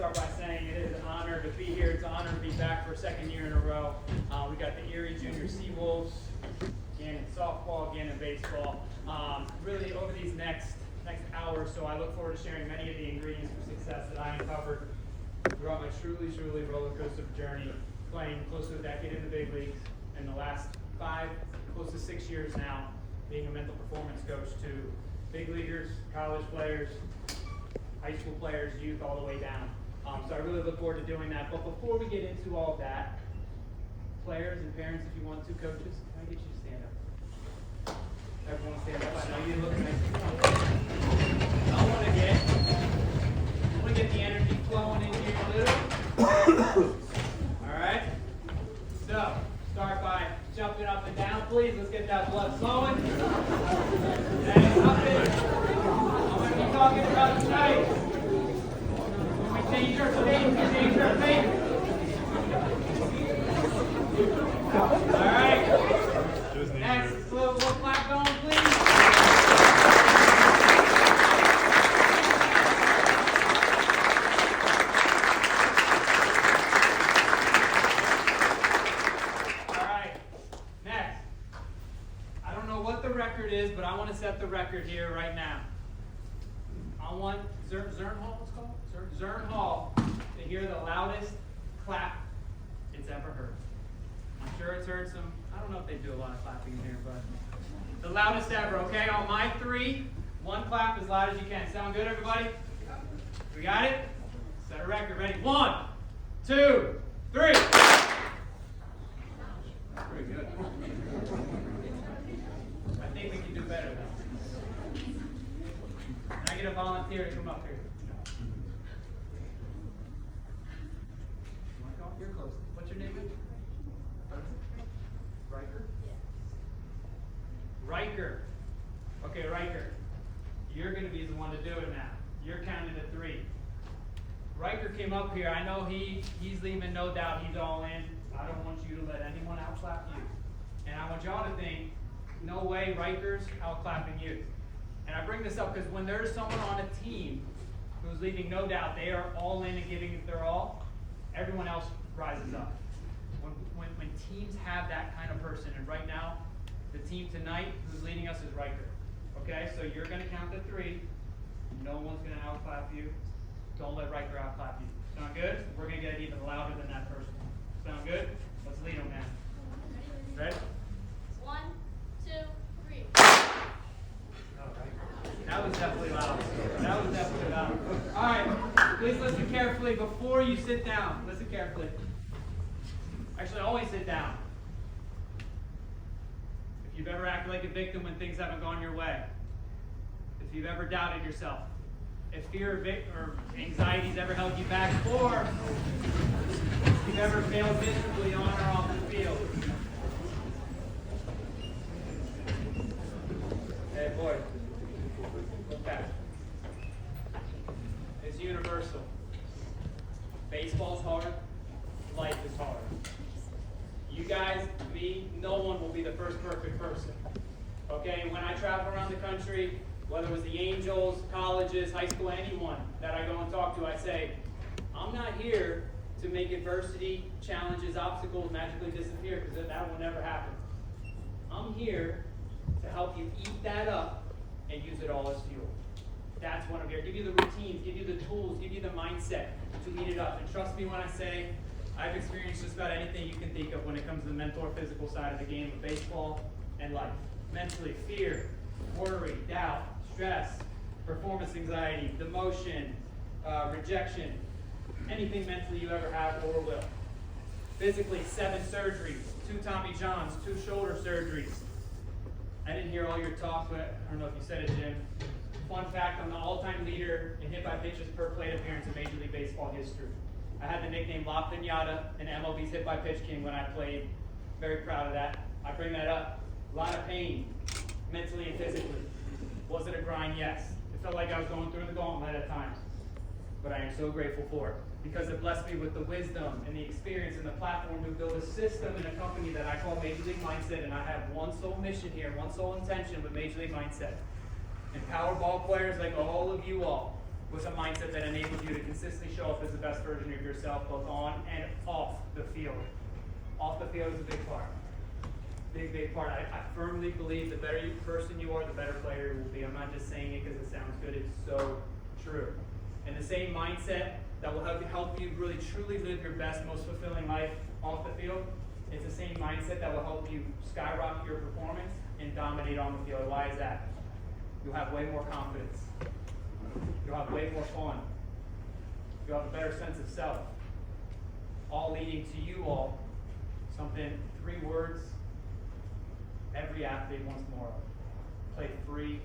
start by saying it is an honor to be here. It's an honor to be back for a second year in a row. We got the Erie Junior Seawolves, Gannon softball, Gannon baseball. Really over these next hour or so, I look forward to sharing many of the ingredients for success that I uncovered throughout my truly roller coaster journey, playing close to a decade in the big leagues, and the last 5, close to 6 years now, being a mental performance coach to big leaguers, college players, high school players, youth, all the way down. So I really look forward to doing that. But before we get into all of that, players and parents, if you want to, coaches, can I get you to stand up? Everyone stand up. I know you look nice. I want to get the energy flowing in here a little. All right. So start by jumping up and down, please. Let's get that blood flowing. And up in. I'm going to be talking about tonight. When we change our state, we change our fate. All right. Next, little clap going, please. Is, but I want to set the record here right now. I want Zern Hall, what's called? Zern Hall to hear the loudest clap it's ever heard. I'm sure it's heard some, I don't know if they do a lot of clapping in here, but the loudest ever, okay? On my 3, 1 clap as loud as you can. Sound good, everybody? We got it? Set a record. Ready? 1, 2, 3. Pretty good. I think we can do better though. Can I get a volunteer to come up here? You're close. What's your name? Riker? Yes. Riker. Okay, Riker. You're going to be the one to do it now. You're counting to 3. Riker came up here. I know he's leaving no doubt. He's all in. I don't want you to let anyone outclap you. And I want y'all to think, no way Riker's outclapping you. And I bring this up because when there's someone on a team who's leaving no doubt, they are all in and giving it their all, everyone else rises up. When teams have that kind of person, and right now, the team tonight who's leading us is Riker. Okay, so you're going to count to 3. No one's going to outclap you. Don't let Riker outclap you. Sound good? We're going to get it even louder than that person. Sound good? Let's lead them now. Ready? 1, 2, 3. That was definitely loud. That was definitely loud. All right, please listen carefully before you sit down. Listen carefully. Actually, always sit down. If you've ever acted like a victim when things haven't gone your way, if you've ever doubted yourself, if fear or anxiety's ever held you back, or if you've ever failed miserably on or off the field. Hey, boy. Look back. It's universal. Baseball's hard. Life is hard. You guys, me, no one will be the first perfect person. Okay? When I travel around the country, whether it was the Angels, colleges, high school, anyone that I go and talk to, I say, I'm not here to make adversity, challenges, obstacles magically disappear, because that will never happen. I'm here to help you eat that up and use it all as fuel. That's what I'm here. Give you the routines, give you the tools, give you the mindset to eat it up. And trust me when I say I've experienced just about anything you can think of when it comes to the mental or physical side of the game of baseball and life. Mentally, fear, worry, doubt, stress, performance anxiety, demotion, rejection, anything mentally you ever have or will. Physically, 7 surgeries, 2 Tommy Johns, 2 shoulder surgeries. I didn't hear all your talk, but I don't know if you said it, Jim. Fun fact, I'm the all-time leader in hit-by-pitches per plate appearance in Major League Baseball history. I had the nickname La Piñata and MLB's hit-by-pitch king when I played. Very proud of that. I bring that up. A lot of pain, mentally and physically. Was it a grind? Yes. It felt like I was going through the gauntlet at times. But I am so grateful for it, because it blessed me with the wisdom and the experience and the platform to build a system and a company that I call Major League Mindset, and I have one sole mission here, one sole intention with Major League Mindset. Empower ball players like all of you all with a mindset that enables you to consistently show up as the best version of yourself, both on and off the field. Off the field is a big part. Big part. I firmly believe the better person you are, the better player you will be. I'm not just saying it because it sounds good. It's so true. And the same mindset that will help you really truly live your best, most fulfilling life off the field, it's the same mindset that will help you skyrocket your performance and dominate on the field. Why is that? You'll have way more confidence. You'll have way more fun. You'll have a better sense of self. All leading to you all something, 3 words, every athlete wants more of. Play free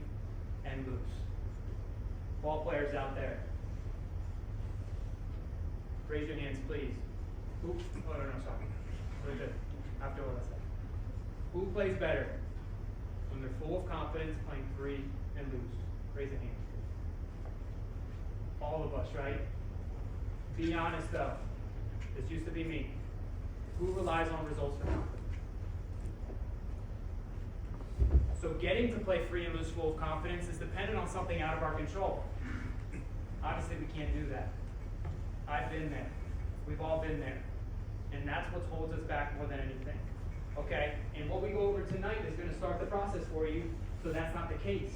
and loose. Ball players out there, raise your hands, please. Who? Oh, no, sorry. Very good. After what I said. Who plays better when they're full of confidence, playing free and loose? Raise a hand. All of us, right? Be honest though. This used to be me. Who relies on results for confidence? So getting to play free and loose, full of confidence is dependent on something out of our control. Obviously, we can't do that. I've been there. We've all been there. And that's what holds us back more than anything. Okay? And what we go over tonight is going to start the process for you so that's not the case.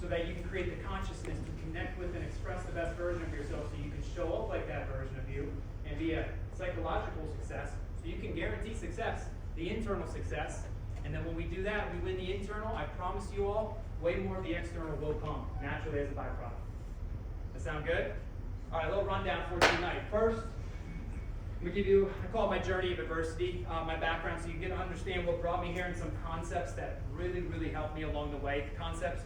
So that you can create the consciousness to connect with and express the best version of yourself so you can show up like that version of you and be a psychological success so you can guarantee success, the internal success. And then when we do that, we win the internal, I promise you all, way more of the external will come naturally as a byproduct. That sound good? All right, a little rundown for tonight. First, I'm going to give you, I call it my journey of adversity, my background, so you get to understand what brought me here and some concepts that really helped me along the way. Concepts,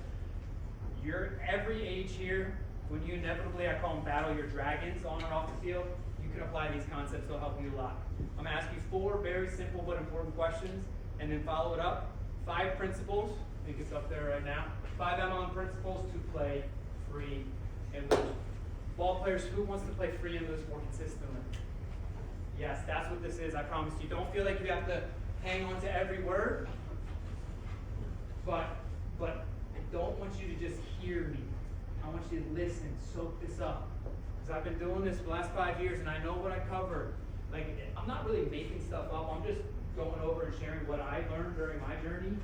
you're every age here, when you inevitably, I call them battle your dragons on or off the field, you can apply these concepts, they'll help you a lot. I'm going to ask you 4 very simple but important questions, and then follow it up. 5 principles, I think it's up there right now. 5 MLM principles to play free and loose. Ball players, who wants to play free and loose more consistently? Yes, that's what this is, I promise you. Don't feel like you have to hang on to every word, but I don't want you to just hear me. I want you to listen, soak this up. Because I've been doing this for the last 5 years and I know what I cover. Like, I'm not really making stuff up, I'm just going over and sharing what I learned during my journey.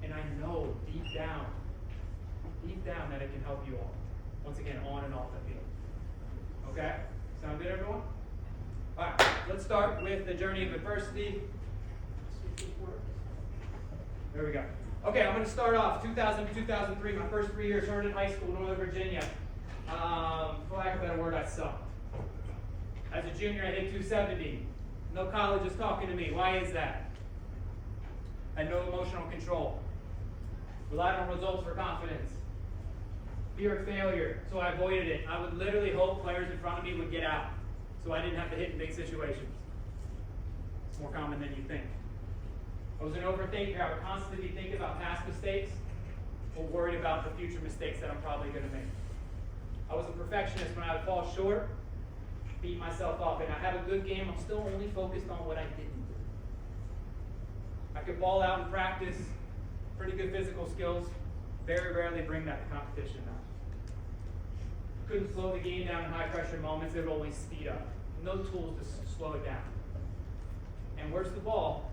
And I know deep down that it can help you all. Once again, on and off the field. Okay? Sound good, everyone? All right, let's start with the journey of adversity. There we go. Okay, I'm going to start off 2000 to 2003, my first 3 years earned in high school, Northern Virginia. For lack of a better word, I sucked. As a junior, I hit 270. No college is talking to me. Why is that? I had no emotional control. Relied on results for confidence. Fear of failure, so I avoided it. I would literally hope players in front of me would get out, so I didn't have to hit in big situations. It's more common than you think. I was an overthinker. I would constantly be thinking about past mistakes or worried about the future mistakes that I'm probably going to make. I was a perfectionist. When I would fall short, beat myself up. And I have a good game, I'm still only focused on what I didn't do. I could ball out in practice, pretty good physical skills, very rarely bring that to competition now. Couldn't slow the game down in high pressure moments, it would always speed up. No tools to slow it down. And worst of all,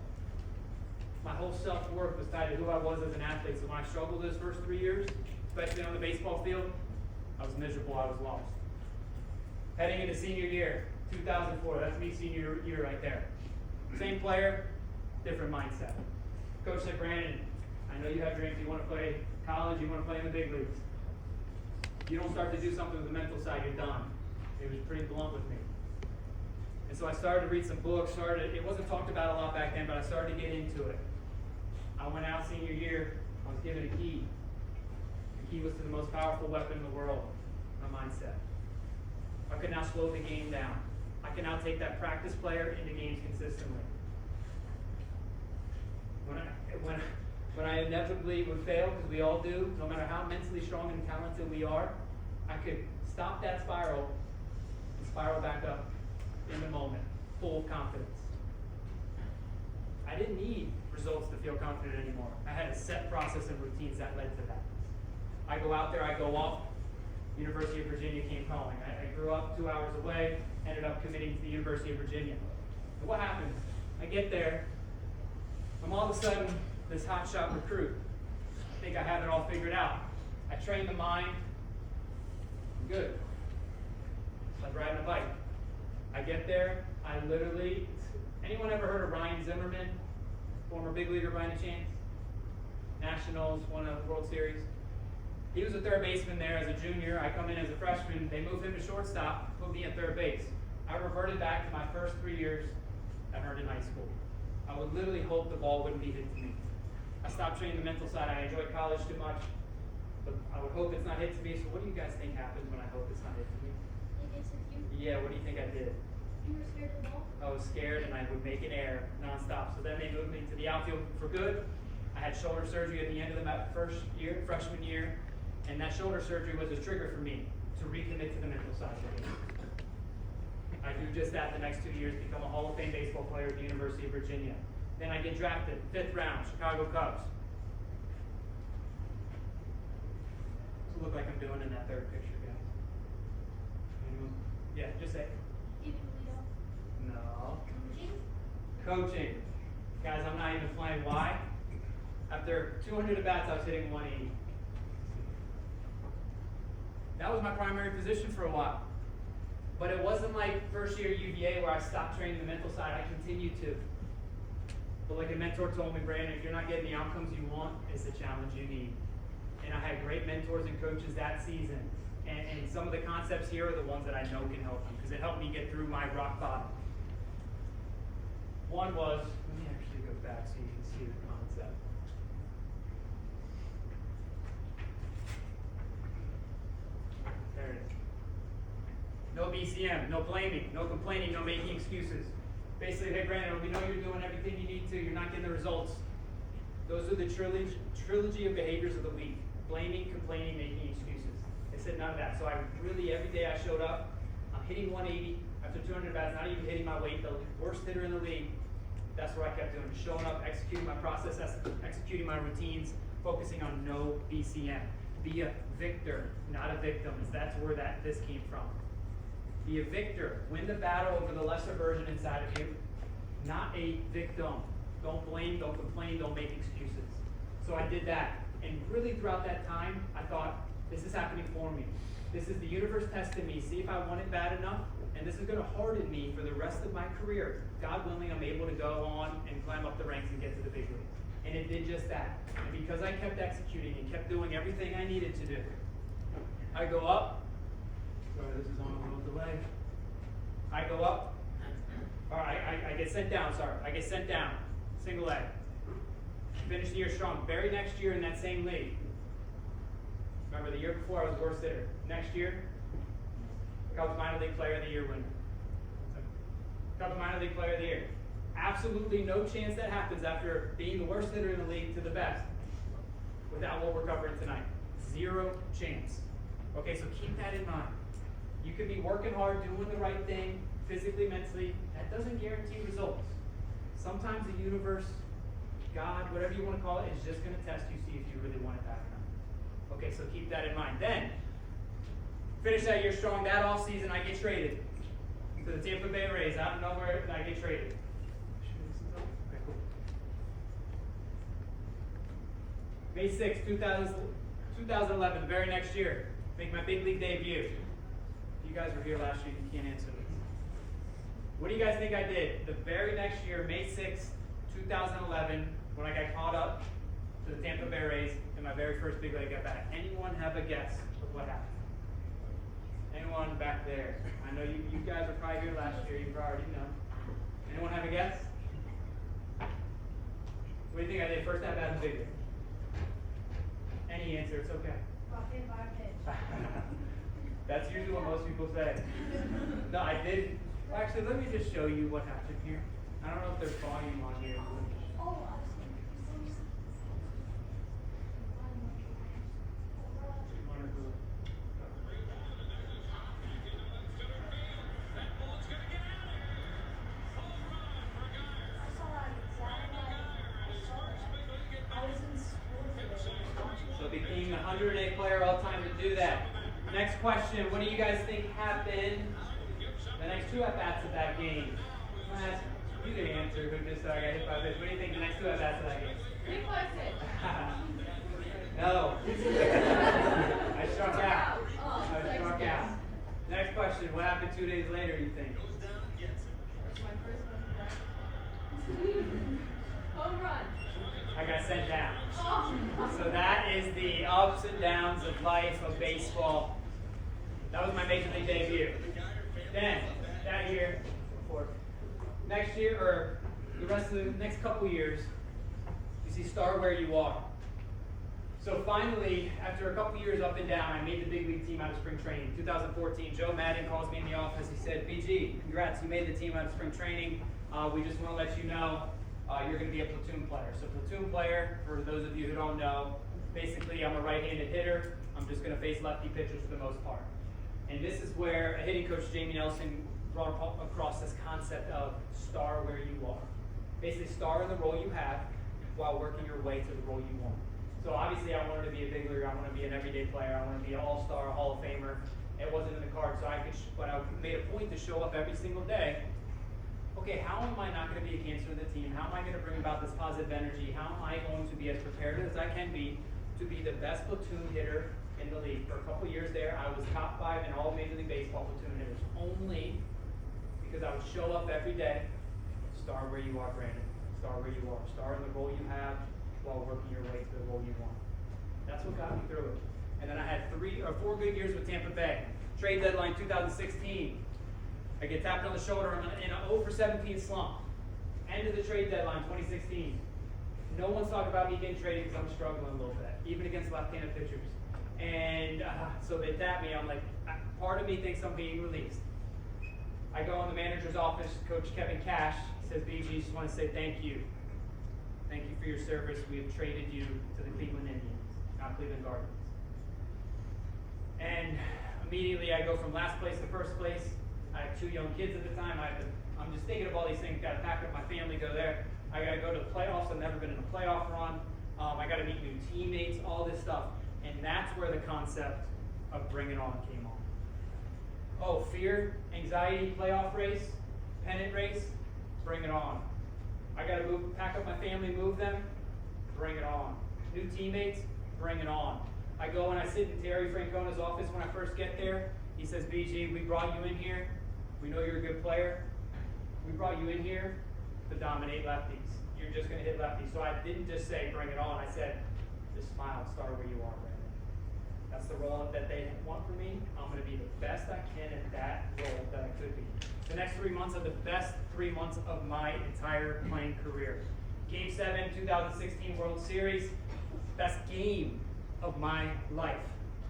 my whole self-worth was tied to who I was as an athlete. So when I struggled those first 3 years, especially on the baseball field, I was miserable, I was lost. Heading into senior year, 2004, that's me senior year right there. Same player, different mindset. Coach said, Brandon, I know you have dreams, you want to play college, you want to play in the big leagues. You don't start to do something with the mental side, you're done. It was pretty blunt with me. And so I started to read some books, it wasn't talked about a lot back then, but I started to get into it. I went out senior year, I was given a key. The key was to the most powerful weapon in the world, my mindset. I could now slow the game down. I can now take that practice player into games consistently. When I inevitably would fail, because we all do, no matter how mentally strong and talented we are, I could stop that spiral and spiral back up in the moment, full of confidence. I didn't need results to feel confident anymore. I had a set process and routines that led to that. I go out there, I go off, University of Virginia came calling. I grew up 2 hours away, ended up committing to the University of Virginia. And what happens? I get there, I'm all of a sudden this hotshot recruit. I think I have it all figured out. I train the mind, I'm good. It's like riding a bike. I get there, I literally, anyone ever heard of Ryan Zimmerman? Former big leaguer by any chance? Nationals, won a World Series. He was a third baseman there as a junior. I come in as a freshman. They moved him to shortstop, put me at third base. I reverted back to my first 3 years at Herndon High School. I would literally hope the ball wouldn't be hit to me. I stopped training the mental side. I enjoyed college too much, but I would hope it's not hit to me. So what do you guys think happens when I hope it's not hit to me? It gets hit you. Yeah, what do you think I did? You were scared of the ball. I was scared and I would make an error nonstop. So then they moved me to the outfield for good. I had shoulder surgery at the end of the freshman year, and that shoulder surgery was a trigger for me to recommit to the mental side of the game. I do just that the next 2 years, become a Hall of Fame baseball player at the University of Virginia. Then I get drafted, 5th round, Chicago Cubs. What's it look like I'm doing in that third picture, guys? Anyone? Yeah, just say. Giving the lead off. No. Coaching. Coaching. Guys, I'm not even playing. Why? After 200 at-bats, I was hitting 180. That was my primary position for a while. But it wasn't like first year UVA where I stopped training the mental side. I continued to. But like a mentor told me, Brandon, if you're not getting the outcomes you want, it's the challenge you need. And I had great mentors and coaches that season. And some of the concepts here are the ones that I know can help you because it helped me get through my rock bottom. One was, let me actually go back so you can see the concept. There it is. No BCM, no blaming, no complaining, no making excuses. Basically, hey Brandon, we know you're doing everything you need to, you're not getting the results. Those are the trilogy of behaviors of the week. Blaming, complaining, making excuses. I said none of that. So I really, every day I showed up, I'm hitting 180 after 200 bats, not even hitting my weight, the worst hitter in the league. That's what I kept doing, showing up, executing my process, executing my routines, focusing on no BCM. Be a victor, not a victim, as that's where this came from. Be a victor. Win the battle over the lesser version inside of you, not a victim. Don't blame, don't complain, don't make excuses. So I did that. And really throughout that time, I thought, this is happening for me. This is the universe testing me, see if I want it bad enough, and this is going to harden me for the rest of my career. God willing, I'm able to go on and climb up the ranks and get to the big leagues. And it did just that. And because I kept executing and kept doing everything I needed to do, I go up. Sorry, this is on a little delay. I go up. Or I get sent down, sorry. I get sent down. Single A. Finish the year strong. Very next year in that same league. Remember, the year before I was worst hitter. Next year, Cubs Minor League Player of the Year winner. Cubs Minor League Player of the Year. Absolutely no chance that happens after being the worst hitter in the league to the best without what we're covering tonight. 0 chance. Okay, so keep that in mind. You could be working hard, doing the right thing, physically, mentally. That doesn't guarantee results. Sometimes the universe, God, whatever you want to call it, is just going to test you, see if you really want it bad enough. Okay, so keep that in mind. Then, finish that year strong. That off season, I get traded to the Tampa Bay Rays. Out of nowhere, I get traded. Okay, cool. May 6, 2011, the very next year, make my big league debut. If you guys were here last year, you can't answer this. What do you guys think I did? The very next year, May 6, 2011, when I got caught up to the Tampa Bay Rays in my very first big league at bat. Anyone have a guess of what happened? Anyone back there? I know you guys were probably here last year. You probably already know. Anyone have a guess? What do you think I did first at bat in big league? Any answer, it's okay. That's usually what most people say. No, I did. Well, actually, let me just show you what happened here. I don't know if there's volume on here. So became the 108 player all time to do that. next question. What do you guys think happened the next 2 at-bats of that game? I'm gonna ask you to answer who just got hit by a pitch. What do you think the next 2 at-bats of that game? No. I struck out. I struck out. Next question. What happened 2 days later, you think? Home run. I got sent down. So that is the ups and downs of life of baseball. That was my major league debut. Then, that year, next year, or the rest of the next couple years, you see start where you are. So finally, after a couple years up and down, I made the big league team out of spring training. 2014, Joe Madden calls me in the office. He said, BG, congrats, you made the team out of spring training. We just want to let you know you're going to be a platoon player. So platoon player, for those of you who don't know, basically I'm a right-handed hitter. I'm just going to face lefty pitchers for the most part. And this is where a hitting coach, Jamie Nelson, brought across this concept of star where you are. Basically star in the role you have while working your way to the role you want. So obviously I wanted to be a big leaguer, I wanted to be an everyday player, I wanted to be an all-star, Hall of Famer. It wasn't in the cards, so but I made a point to show up every single day. Okay, how am I not going to be a cancer to the team? How am I going to bring about this positive energy? How am I going to be as prepared as I can be to be the best platoon hitter in the league? For a couple years there, I was top 5 in all Major League Baseball platoon hitters, only because I would show up every day, star where you are, Brandon, star where you are, star in the role you have while working your way to the role you want. That's what got me through it. And then I had 3 or 4 good years with Tampa Bay. Trade deadline 2016. I get tapped on the shoulder. I'm in an 0 for 17 slump. End of the trade deadline 2016. No one's talking about me getting traded because I'm struggling a little bit, even against left-handed pitchers. And so they tap me. I'm like, part of me thinks I'm being released. I go in the manager's office. Coach Kevin Cash says, BG, just want to say thank you. Thank you for your service. We have traded you to the Cleveland Indians, not Cleveland Guardians. And immediately I go from last place to first place. I have 2 young kids at the time. I'm just thinking of all these things. Got to pack up my family, go there. I got to go to the playoffs. I've never been in a playoff run. I got to meet new teammates, all this stuff. And that's where the concept of Bring It On came on. Oh, fear, anxiety, playoff race, pennant race, bring it on. I got to pack up my family, move them, bring it on. New teammates, bring it on. I go and I sit in Terry Francona's office when I first get there. He says, BG, we brought you in here. We know you're a good player. We brought you in here to dominate lefties. You're just going to hit lefties. So I didn't just say, bring it on. I said, just smile and start where you are, Brandon. That's the role that they want from me. I'm going to be the best I can at that role that I could be. The next 3 months are the best 3 months of my entire playing career. Game 7, 2016 World Series, best game of my life.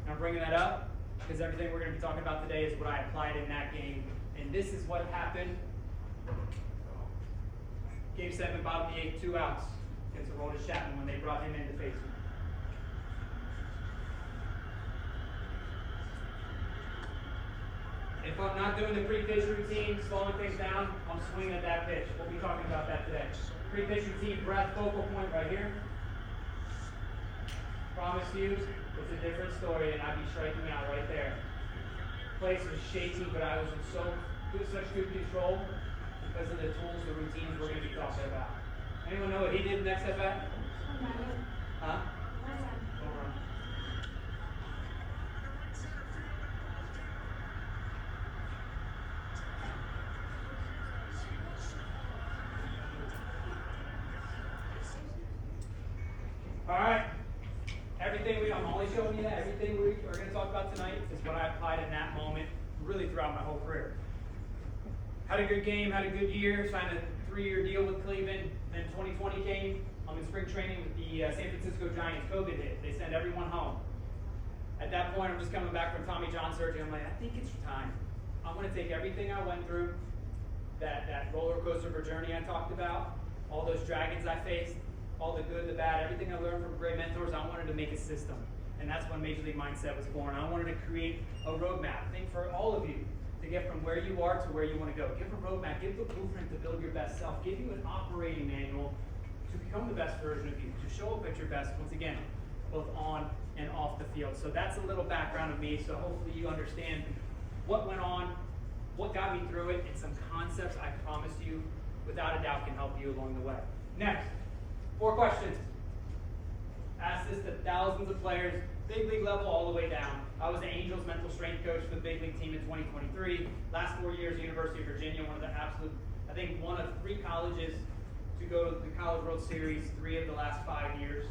And I'm bringing that up because everything we're going to be talking about today is what I applied in that game. And this is what happened. Game 7, bottom of the 8th, 2 outs against Aroldis Chapman when they brought him in to face me. If I'm not doing the pre-pitch routine, slowing things down, I'm swinging at that pitch. We'll be talking about that today. Pre-pitch routine, breath, focal point right here. Promise you, it's a different story, and I'd be striking out right there. Place was shaky, but I was in such good control because of the tools, the routines we're going to be talking about. Anyone know what he did next at bat? Huh? Home run. All right. I'm only showing you that. Everything we're going to talk about tonight is what I applied in that moment, really throughout my whole career. Had a good game, had a good year, signed a 3-year deal with Cleveland. Then 2020 came. I'm in spring training with the San Francisco Giants. COVID hit. They sent everyone home. At that point, I'm just coming back from Tommy John surgery. I'm like, I think it's time. I'm going to take everything I went through, that roller coaster of a journey I talked about, all those dragons I faced, all the good, the bad, everything I learned from great mentors. I wanted to make a system. And that's when Major League Mindset was born. I wanted to create a roadmap. I think for all of you to get from where you are to where you want to go. Give a roadmap. Give the blueprint to build your best self. Give you an operating manual to become the best version of you. To show up at your best, once again, both on and off the field. So that's a little background of me, so hopefully you understand what went on, what got me through it, and some concepts I promise you, without a doubt, can help you along the way. Next, 4 questions. Ask this to thousands of players, big league level all the way down. I was the Angels mental strength coach for the big league team in 2023. Last 4 years, University of Virginia, one of the absolute, I think one of 3 colleges to go to the College World Series 3 of the last 5 years.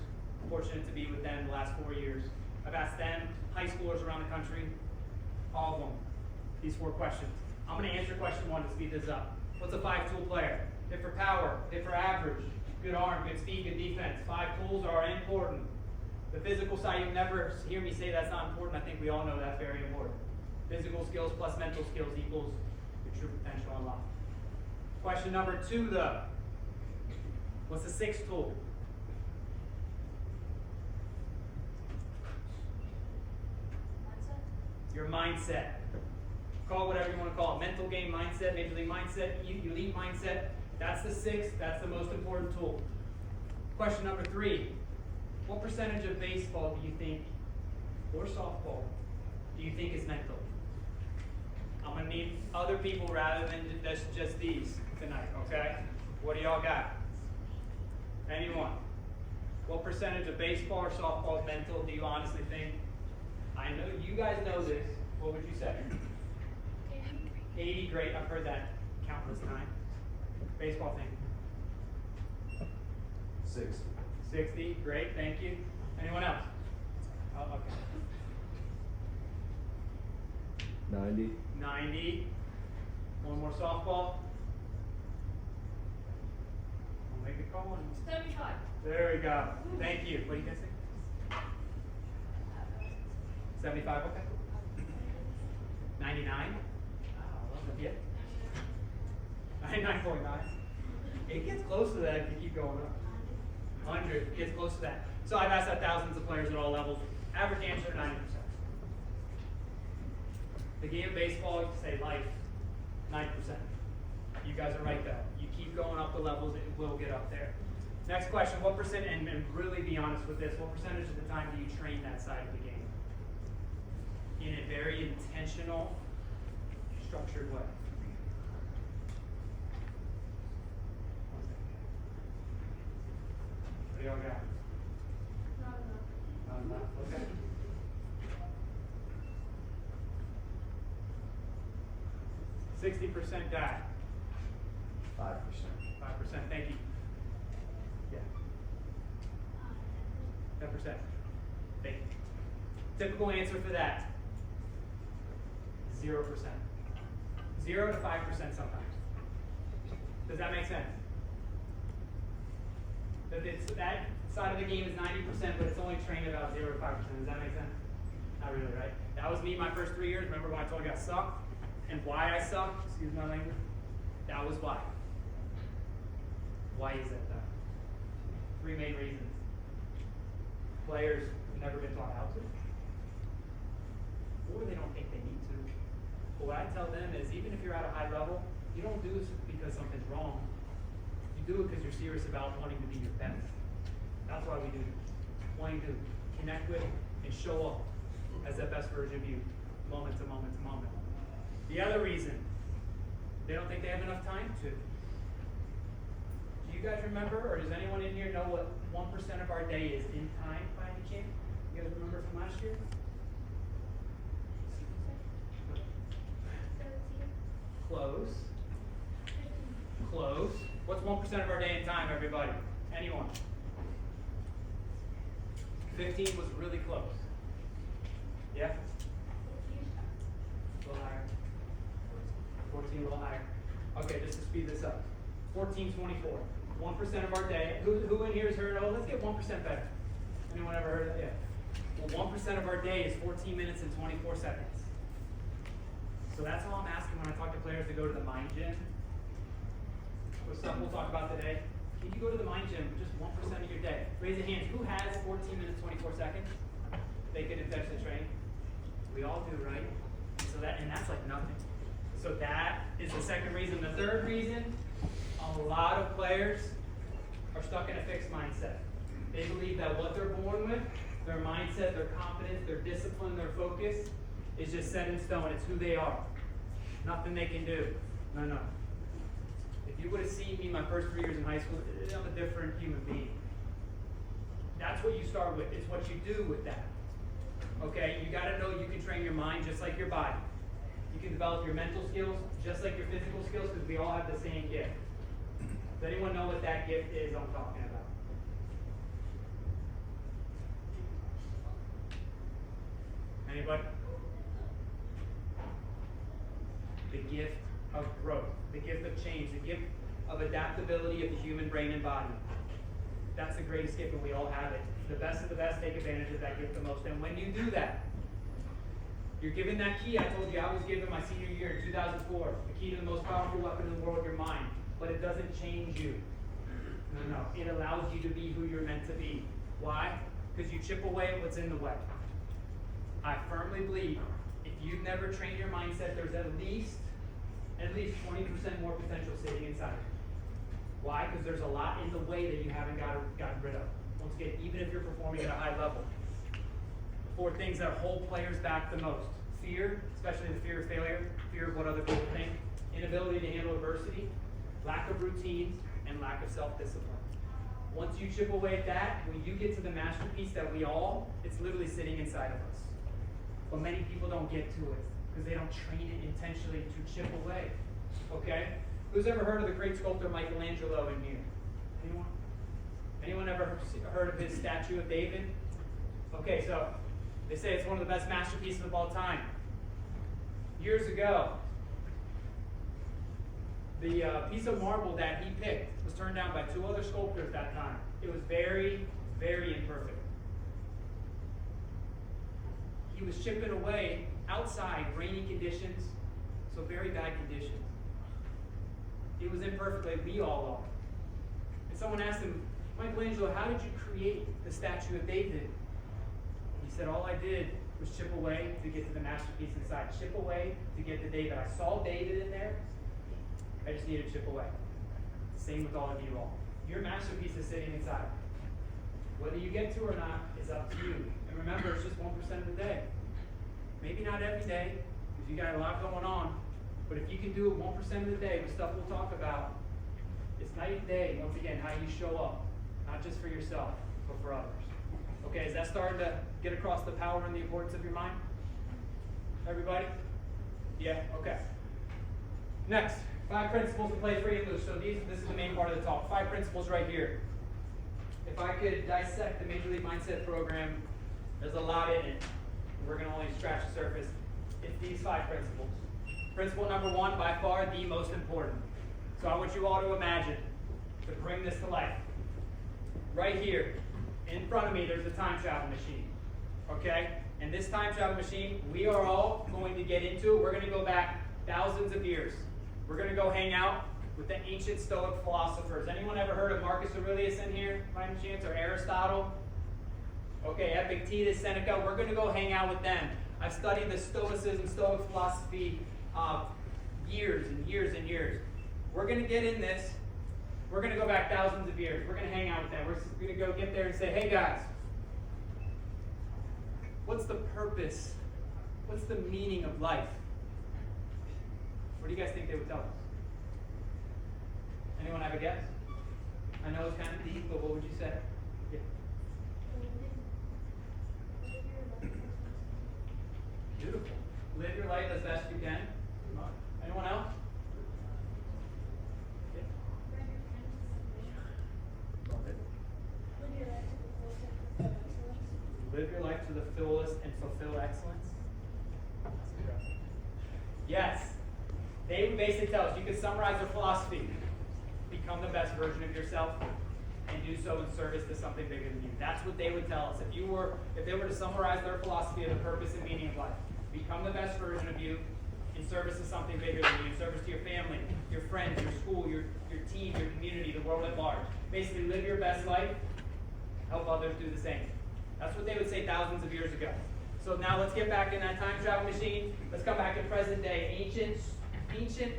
Fortunate to be with them the last 4 years. I've asked them, high schoolers around the country, all of them, these 4 questions. I'm going to answer question 1 to speed this up. What's a 5-tool player? Hit for power, hit for average, good arm, good speed, good defense. 5 tools are important. The physical side, you'll never hear me say that's not important. I think we all know that's very important. Physical skills plus mental skills equals your true potential unlocked. Question number 2 though. What's the 6th tool? Your mindset. Call it whatever you want to call it. Mental game mindset, major league mindset, elite mindset. That's the 6th. That's the most important tool. Question number 3. What percentage of baseball do you think, or softball, do you think is mental? I'm going to need other people rather than just these tonight, okay? What do y'all got? Anyone? What percentage of baseball or softball is mental do you honestly think? I know you guys know this. What would you say? 80, great. I've heard that countless times. Baseball thing. 60. 60, great. Thank you. Anyone else? Oh, okay. 90. 90. One more softball. I'll make a call. 75. There we go. Thank you. What do you guys think? 75, okay. 99? Yeah. 99.9. It gets close to that if you keep going up. 100 gets close to that. So I've asked that thousands of players at all levels. Average answer, 90%. The game of baseball, you say life, 90%. You guys are right though. You keep going up the levels, it will get up there. Next question, what percent, and really be honest with this, what percentage of the time do you train that side of the game? In a very intentional, structured way. What do y'all got? Not enough. Not enough, okay. %60% die. 5%. 5%, thank you. Yeah. 10%. Thank you. Typical answer for that. 0%. 0 to 5% sometimes. Does that make sense? That side of the game is 90%, but it's only trained about 0 to 5%. Does that make sense? Not really, right? That was me my first 3 years. Remember when I told you I sucked? And why I sucked? Excuse my language. That was why. Why is that though? 3 main reasons. Players have never been taught how to, or they don't think they need to. But what I tell them is, even if you're at a high level, you don't do this because something's wrong. You do it because you're serious about wanting to be your best. That's why we do this. Wanting to connect with and show up as that best version of you, moment to moment to moment. The other reason, they don't think they have enough time to. Do you guys remember, or does anyone in here know what 1% of our day is in time by any chance? You guys remember from last year? 17. Close. Close. What's 1% of our day in time, everybody? Anyone? 15 was really close. Yeah? A little higher. 14 a little higher. Okay, just to speed this up. 1424. 1% of our day. Who in here has heard, oh, let's get 1% better? Anyone ever heard of that? Yeah. Well, 1% of our day is 14 minutes and 24 seconds. So that's all I'm asking when I talk to players to go to the mind gym. With stuff we'll talk about today. Can you go to the mind gym for just 1% of your day? Raise your hand. Who has 14 minutes, 24 seconds? They could intentionally train. We all do, right? So that's like nothing. So that is the second reason. The third reason, a lot of players are stuck in a fixed mindset. They believe that what they're born with their mindset, their confidence, their discipline, their focus is just set in stone. It's who they are. Nothing they can do. No. If you would have seen me my first 3 years in high school, I'm a different human being. That's what you start with. It's what you do with that. Okay? You got to know you can train your mind just like your body. You can develop your mental skills just like your physical skills because we all have the same gift. Does anyone know what that gift is I'm talking about? Anybody? The gift of growth, the gift of change, the gift of adaptability of the human brain and body. That's the greatest gift, and we all have it. The best of the best take advantage of that gift the most. And when you do that, you're given that key. I told you I was given my senior year in 2004. The key to the most powerful weapon in the world, your mind. But it doesn't change you. No. It allows you to be who you're meant to be. Why? Because you chip away at what's in the way. I firmly believe if you've never trained your mindset, there's at least 20% more potential sitting inside of you. Why? Because there's a lot in the way that you haven't gotten rid of. Once again, even if you're performing at a high level. 4 things that hold players back the most. Fear, especially the fear of failure, fear of what other people think, inability to handle adversity, lack of routine, and lack of self-discipline. Once you chip away at that, when you get to the masterpiece that it's literally sitting inside of us. But many people don't get to it because they don't train it intentionally to chip away. Okay? Who's ever heard of the great sculptor Michelangelo in here? Anyone? Anyone ever heard of his statue of David? Okay, so they say it's one of the best masterpieces of all time. Years ago, the piece of marble that he picked was turned down by 2 other sculptors that time. It was very, very imperfect. He was chipping away outside, rainy conditions, so very bad conditions. It was imperfect like we all are. And someone asked him, Michelangelo, how did you create the statue of David? He said, all I did was chip away to get to the masterpiece inside. Chip away to get to David. I saw David in there. I just needed to chip away. Same with all of you all. Your masterpiece is sitting inside. Whether you get to or not is up to you. And remember, it's just 1% of the day. Maybe not every day, because you got a lot going on. But if you can do it 1% of the day with stuff we'll talk about, it's night and day, once again, how you show up. Not just for yourself, but for others. Okay, is that starting to get across the power and the importance of your mind? Everybody? Yeah? Okay. Next, 5 principles to play free and loose. So this is the main part of the talk. 5 principles right here. If I could dissect the Major League Mindset program, there's a lot in it. We're going to only scratch the surface. It's these 5 principles. Principle number 1, by far the most important. So I want you all to imagine, to bring this to life. Right here, in front of me, there's a time travel machine. Okay? And this time travel machine, we are all going to get into it. We're going to go back thousands of years. We're going to go hang out with the ancient Stoic philosophers. Anyone ever heard of Marcus Aurelius in here, by any chance, or Aristotle? Okay, Epictetus, Seneca. We're going to go hang out with them. I've studied the Stoicism, Stoic philosophy years and years and years. We're going to get in this. We're going to go back thousands of years. We're going to hang out with them. We're going to go get there and say, hey guys, what's the purpose? What's the meaning of life? What do you guys think they would tell us? Anyone have a guess? I know it's kind of deep, but what would you say? Yeah. Beautiful. Live your life as best you can. Anyone else? Yeah. Live your life to the fullest and fulfill excellence. Yes. They would basically tell us, you could summarize their philosophy. Become the best version of yourself and do so in service to something bigger than you. That's what they would tell us. If they were to summarize their philosophy of the purpose and meaning of life, become the best version of you in service to something bigger than you, in service to your family, your friends, your school, your team, your community, the world at large. Basically, live your best life, help others do the same. That's what they would say thousands of years ago. So now let's get back in that time travel machine. Let's come back to present day. Ancient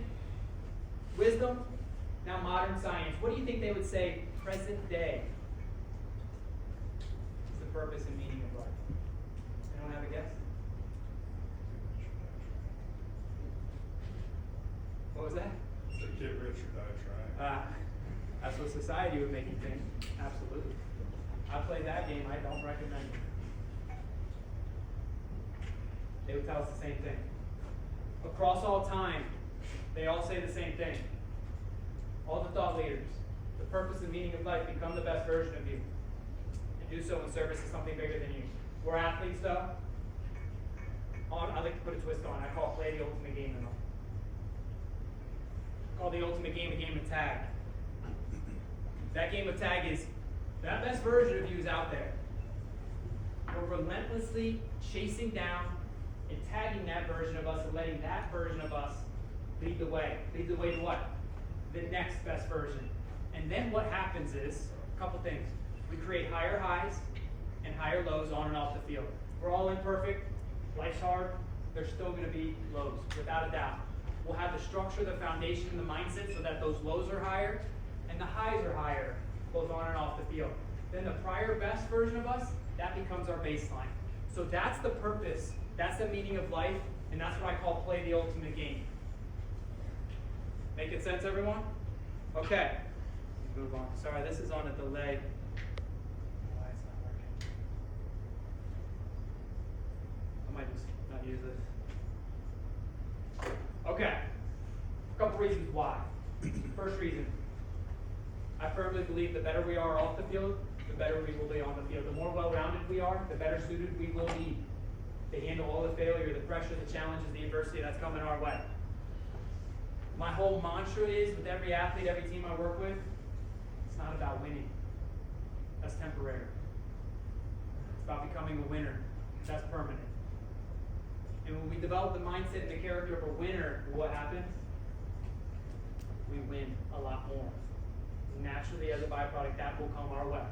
wisdom, now modern science. What do you think they would say present day is the purpose and meaning of life? Anyone have a guess? What was that? So get rich or die trying. That's what society would make you think. Absolutely. I played that game. I don't recommend it. They would tell us the same thing. Across all time, they all say the same thing. All the thought leaders. The purpose and meaning of life, become the best version of you. And do so in service to something bigger than you. We're athletes, though. I like to put a twist on. I call play the ultimate game in life. Call the ultimate game a game of tag. That game of tag is that best version of you is out there. We're relentlessly chasing down and tagging that version of us and letting that version of us lead the way. Lead the way to what? The next best version. And then what happens is a couple things. We create higher highs and higher lows on and off the field. We're all imperfect. Life's hard. There's still going to be lows, without a doubt. We'll have the structure, the foundation, and the mindset so that those lows are higher and the highs are higher, both on and off the field. Then the prior best version of us, that becomes our baseline. So that's the purpose, that's the meaning of life, and that's what I call play the ultimate game. Making sense, everyone? Okay, let's move on. Sorry, this is on a delay. Why it's not working? I might just not use this. Okay, a couple reasons why. First reason, I firmly believe the better we are off the field, the better we will be on the field. The more well-rounded we are, the better suited we will be to handle all the failure, the pressure, the challenges, the adversity that's coming our way. My whole mantra is, with every athlete, every team I work with, it's not about winning. That's temporary. It's about becoming a winner. That's permanent. And when we develop the mindset and the character of a winner, what happens? We win a lot more. Naturally, as a byproduct, that will come our way.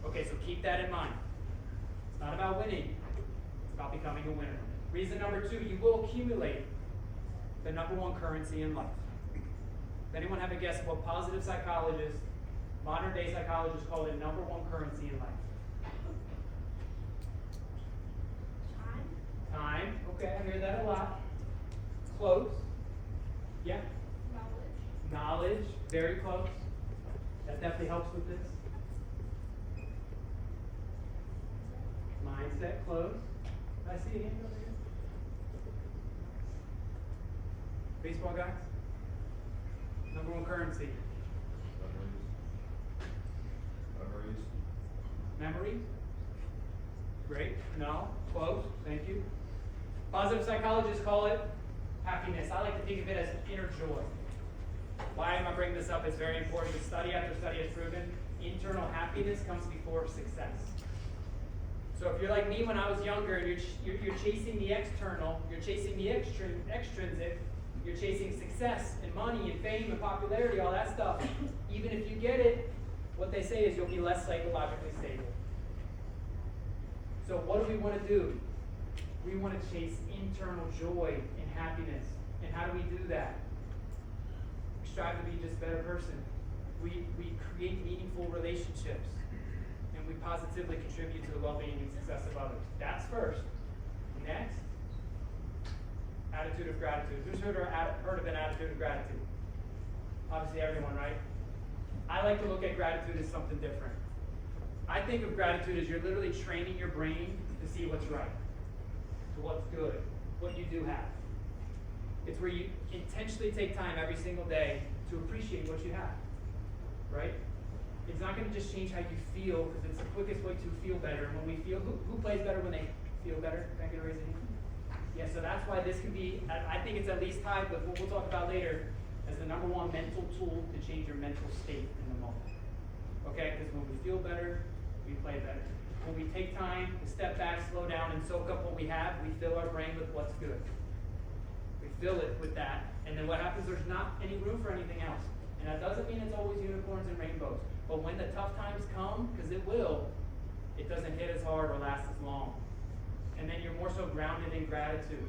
Okay, so keep that in mind. It's not about winning. It's about becoming a winner. Reason number 2, you will accumulate the number 1 currency in life. Does anyone have a guess of what positive psychologists, modern day psychologists call the number 1 currency in life? Time. Okay, I hear that a lot. Close. Yeah. Knowledge. Very close. That definitely helps with this. Mindset. Close. I see a hand over here. Baseball guys. Number 1 currency. Memory. Great. No. Close. Thank you. Positive psychologists call it happiness. I like to think of it as inner joy. Why am I bringing this up? It's very important. Study after study has proven internal happiness comes before success. So if you're like me when I was younger and you're chasing the external, you're chasing the extrinsic, you're chasing success and money and fame and popularity, all that stuff, even if you get it, what they say is you'll be less psychologically stable. So what do we want to do? We want to chase internal joy and happiness. And how do we do that? We strive to be just a better person. We create meaningful relationships. And we positively contribute to the well-being and success of others. That's first. Next, attitude of gratitude. Who's heard of an attitude of gratitude? Obviously everyone, right? I like to look at gratitude as something different. I think of gratitude as you're literally training your brain to see what's right, to what's good, what you do have. It's where you intentionally take time every single day to appreciate what you have, right? It's not going to just change how you feel, because it's the quickest way to feel better. And when we feel, who plays better when they feel better? Can I get a raise of hand? Yeah, so that's why this can be, I think it's at least tied with what we'll talk about later as the number 1 mental tool to change your mental state in the moment. Okay, because when we feel better, we play better. When we take time to step back, slow down, and soak up what we have, we fill our brain with what's good. We fill it with that, and then what happens, there's not any room for anything else. And that doesn't mean it's always unicorns and rainbows. But when the tough times come, because it will, it doesn't hit as hard or last as long. And then you're more so grounded in gratitude,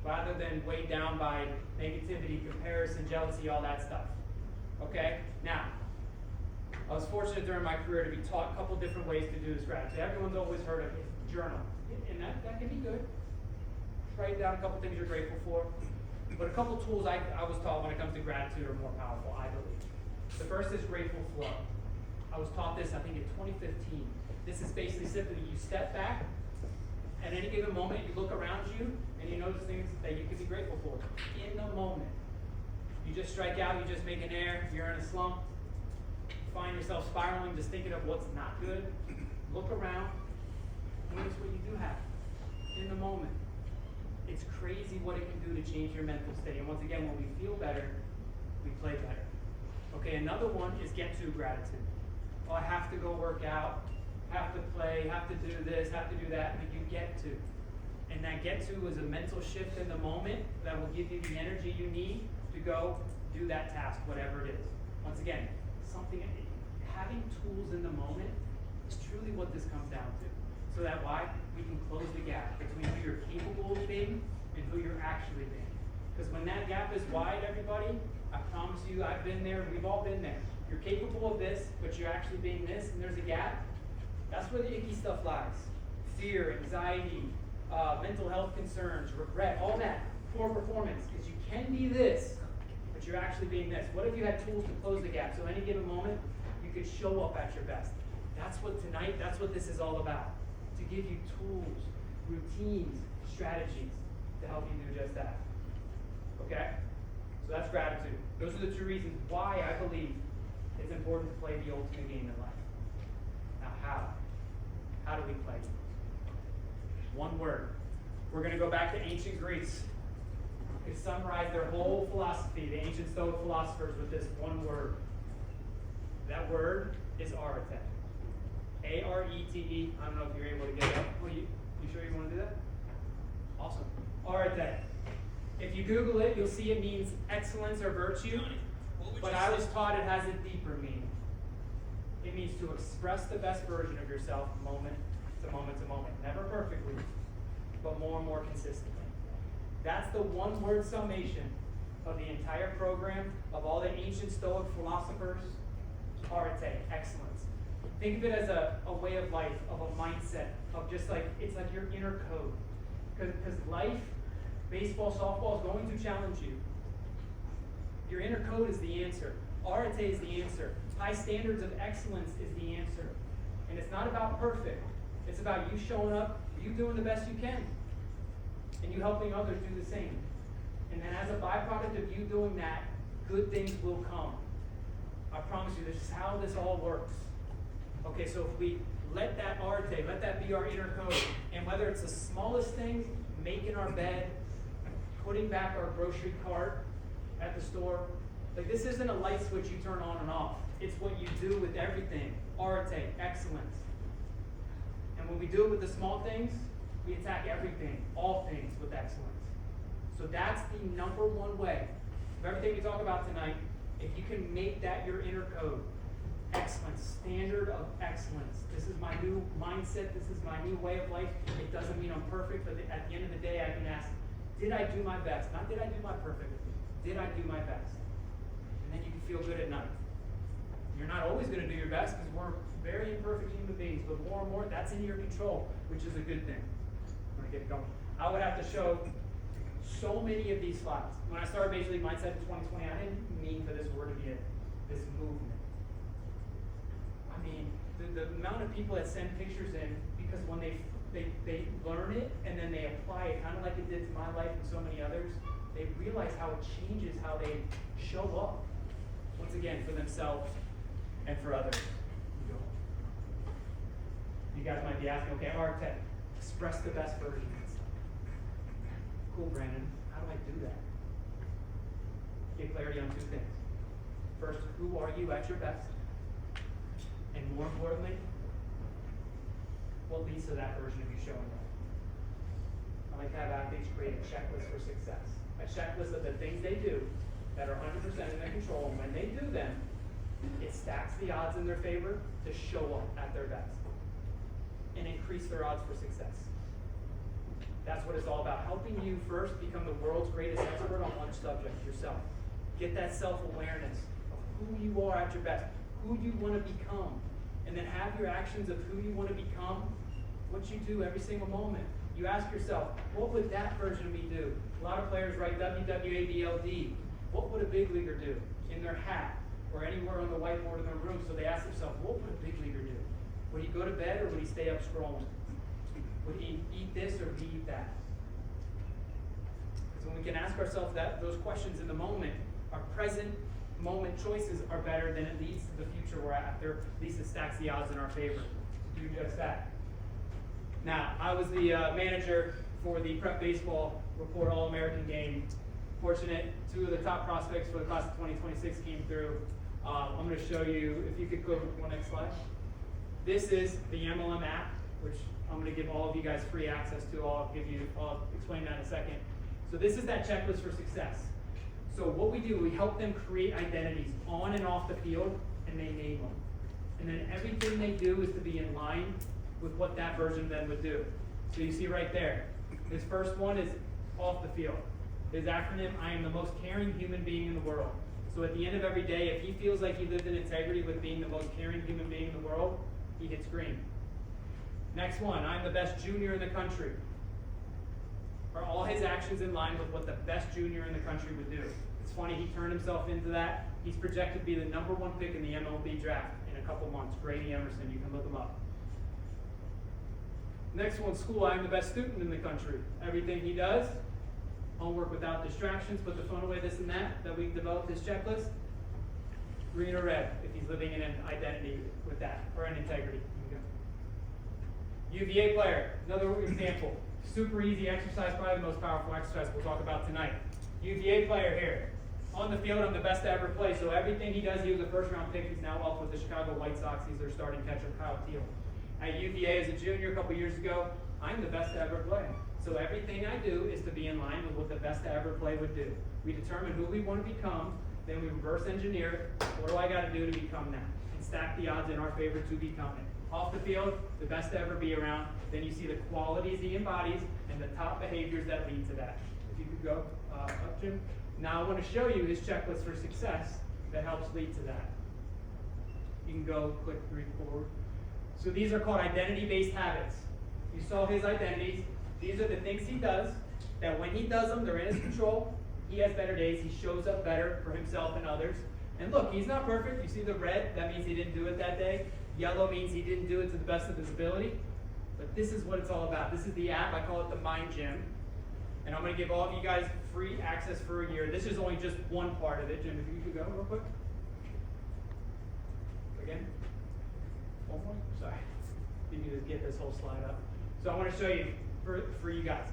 rather than weighed down by negativity, comparison, jealousy, all that stuff. Okay? Now, I was fortunate during my career to be taught a couple different ways to do this gratitude. Everyone's always heard of it, journal, and that can be good. Write down a couple things you're grateful for. But a couple tools I was taught when it comes to gratitude are more powerful, I believe. The first is grateful flow. I was taught this, I think, in 2015. This is basically simply you step back, at any given moment, you look around you, and you notice things that you can be grateful for. In the moment. You just strike out, you just make an error, you're in a slump, find yourself spiraling, just thinking of what's not good. Look around, notice what you do have in the moment. It's crazy what it can do to change your mental state. And once again, when we feel better, we play better. Okay, another one is get to gratitude. Oh, I have to go work out, have to play, have to do this, have to do that, but you get to. And that get to is a mental shift in the moment that will give you the energy you need to go do that task, whatever it is. Once again, having tools in the moment is truly what this comes down to. So that why we can close the gap between who you're capable of being and who you're actually being. Because when that gap is wide, everybody, I promise you, I've been there, we've all been there. You're capable of this, but you're actually being this, and there's a gap. That's where the icky stuff lies. Fear, anxiety, mental health concerns, regret, all that. Poor performance, because you can be this, but you're actually being this. What if you had tools to close the gap? So any given moment, you could show up at your best. That's what this is all about. To give you tools, routines, strategies to help you do just that. Okay? So that's gratitude. Those are the two reasons why I believe it's important to play the ultimate game in life. Now how? How do we play? One word. We're going to go back to ancient Greece. They summarized their whole philosophy, the ancient Stoic philosophers, with this one word. That word is arete. A-R-E-T-E. I don't know if you're able to get that. Well, you sure you want to do that? Awesome. Arete. If you Google it, you'll see it means excellence or virtue. But I was taught it has a deeper meaning. It means to express the best version of yourself moment to moment to moment. Never perfectly, but more and more consistently. That's the one-word summation of the entire program of all the ancient Stoic philosophers. Arete, excellence. Think of it as a way of life, of a mindset, of just like, it's like your inner code. Because life, baseball, softball is going to challenge you. Your inner code is the answer. Arete is the answer. High standards of excellence is the answer. And it's not about perfect. It's about you showing up, you doing the best you can, and you helping others do the same. And then as a byproduct of you doing that, good things will come. I promise you, this is how this all works. Okay, so if we let that arete, let that be our inner code, and whether it's the smallest things, making our bed, putting back our grocery cart at the store, like this isn't a light switch you turn on and off. It's what you do with everything. Arete, excellence. And when we do it with the small things, we attack everything, all things with excellence. So that's the number one way of everything we talk about tonight. If you can make that your inner code, excellence, standard of excellence. This is my new mindset. This is my new way of life. It doesn't mean I'm perfect, but at the end of the day, I can ask, did I do my best? Not did I do my perfect. Did I do my best? And then you can feel good at night. You're not always going to do your best because we're very imperfect human beings, but more and more, that's in your control, which is a good thing. I'm going to get going. I would have to show so many of these slides. When I started Major League Mindset in 2020, I didn't mean for this word to be this movement. I mean, the amount of people that send pictures in, because when they learn it and then they apply it, kind of like it did to my life and so many others, they realize how it changes how they show up, once again, for themselves and for others. You guys might be asking, okay, architect, express the best version. Cool, Brandon. How do I do that? Get clarity on two things. First, who are you at your best? And more importantly, what leads to that version of you showing up? I like to have athletes create a checklist for success. A checklist of the things they do that are 100% in their control, and when they do them, it stacks the odds in their favor to show up at their best and increase their odds for success. That's what it's all about. Helping you first become the world's greatest expert on one subject, yourself. Get that self-awareness of who you are at your best. who you want to become. And then have your actions of who you want to become, what you do every single moment. You ask yourself, what would that version of me do? A lot of players write WWABLD. What would a big leaguer do in their hat or anywhere on the whiteboard in their room? So they ask themselves, what would a big leaguer do? Would he go to bed or would he stay up scrolling? Would he eat this or would he eat that? Because when we can ask ourselves those questions in the moment, our present moment choices are better than it leads to the future we're after. At least it stacks the odds in our favor to do just that. Now, I was the manager for the prep baseball report All-American game. Fortunate, 2 of the top prospects for the class of 2026 came through. I'm going to show you, if you could go one next slide. This is the MLM app, which I'm going to give all of you guys free access to. I'll explain that in a second. So this is that checklist for success. So what we do, we help them create identities on and off the field, and they name them. And then everything they do is to be in line with what that version of them would do. So you see right there, his first one is off the field. His acronym, I am the most caring human being in the world. So at the end of every day, if he feels like he lived in integrity with being the most caring human being in the world, he hits green. Next one, I'm the best junior in the country. Are all his actions in line with what the best junior in the country would do? It's funny, he turned himself into that. He's projected to be the #1 pick in the MLB draft in a couple months. Grady Emerson, you can look him up. Next one, school, I'm the best student in the country. Everything he does, homework without distractions, put the phone away, this and that we've developed his checklist. Green or red, if he's living in an identity with that, or an integrity. UVA player, another example. Super easy exercise, probably the most powerful exercise we'll talk about tonight. UVA player here. On the field, I'm the best to ever play. So everything he does, he was a first-round pick. He's now up with the Chicago White Sox. He's their starting catcher, Kyle Teal. At UVA as a junior a couple years ago, I'm the best to ever play. So everything I do is to be in line with what the best to ever play would do. We determine who we want to become, then we reverse engineer, what do I got to do to become that? And stack the odds in our favor to become it. Off the field, the best to ever be around. Then you see the qualities he embodies and the top behaviors that lead to that. If you could go up, Jim. Now I want to show you his checklist for success that helps lead to that. You can go click 3 forward. So these are called identity-based habits. You saw his identities. These are the things he does that when he does them, they're in his control. He has better days. He shows up better for himself and others. And look, he's not perfect. You see the red? That means he didn't do it that day. Yellow means he didn't do it to the best of his ability. But this is what it's all about. This is the app. I call it the Mind Gym. And I'm going to give all of you guys free access for a year. This is only just one part of it. Jim, if you could go real quick. Again. One more. Sorry. You need to get this whole slide up. So I want to show you for you guys.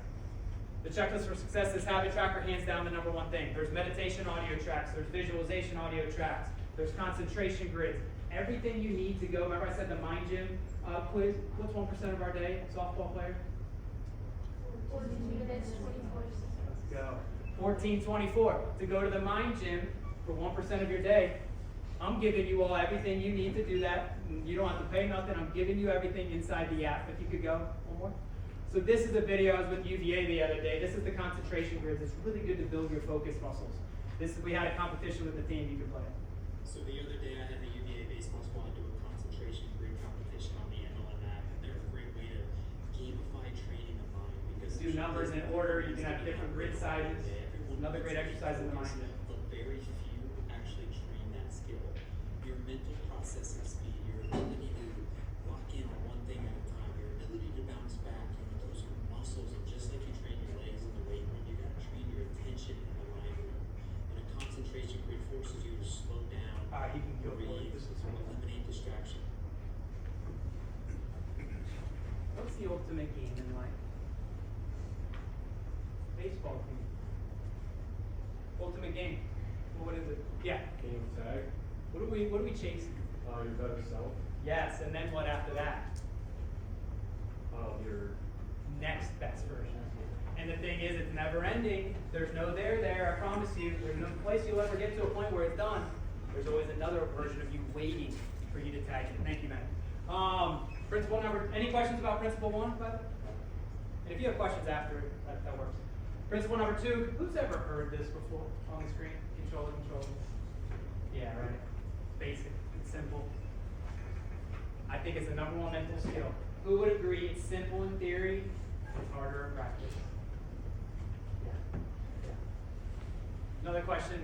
The checklist for success is habit tracker, hands down the #1 thing. There's meditation audio tracks. There's visualization audio tracks. There's concentration grids. Everything you need to go. Remember I said the Mind Gym quiz. What's 1% of our day? Softball player? 14 minutes, 24 seconds. Let's go. 14:24. To go to the Mind Gym for 1% of your day. I'm giving you all everything you need to do that. You don't have to pay nothing. I'm giving you everything inside the app. If you could go one more. So this is a video I was with UVA the other day. This is the concentration grids. It's really good to build your focus muscles. We had a competition with the team. You could play it. So the other day I had the UVA baseball squad do a concentration grid competition on the MLM app, and they're a great way to gamify training the mind because Do numbers in order. You can have different grid sizes. Another great exercise in the mind. But very few actually train that skill. Your mental processing speed, your ability to lock in on one thing at a time, your ability to bounce back, those are muscles, and just like you train your legs in the weight room, you gotta train your attention in the mind room. And a concentration grid forces you to slow down, You can go for it. breathe, This is eliminate distraction. What's the ultimate game in life? Baseball game. Ultimate game. Well, what is it? Yeah. Game tag. What are we chasing? Your better self. Yes, and then what after that? Your Next best version. And the thing is, it's never ending. There's no there, I promise you. There's no place you'll ever get to a point where it's done. There's always another version of you waiting for you to tag it. Thank you, man. Principle number, any questions about principle 1, by the way? And if you have questions after, that works. Principle number 2, who's ever heard this before on the screen? Control. Yeah, right. Basic. It's simple. I think it's the number one mental skill. Who would agree it's simple in theory, it's harder in practice? Yeah. Another question,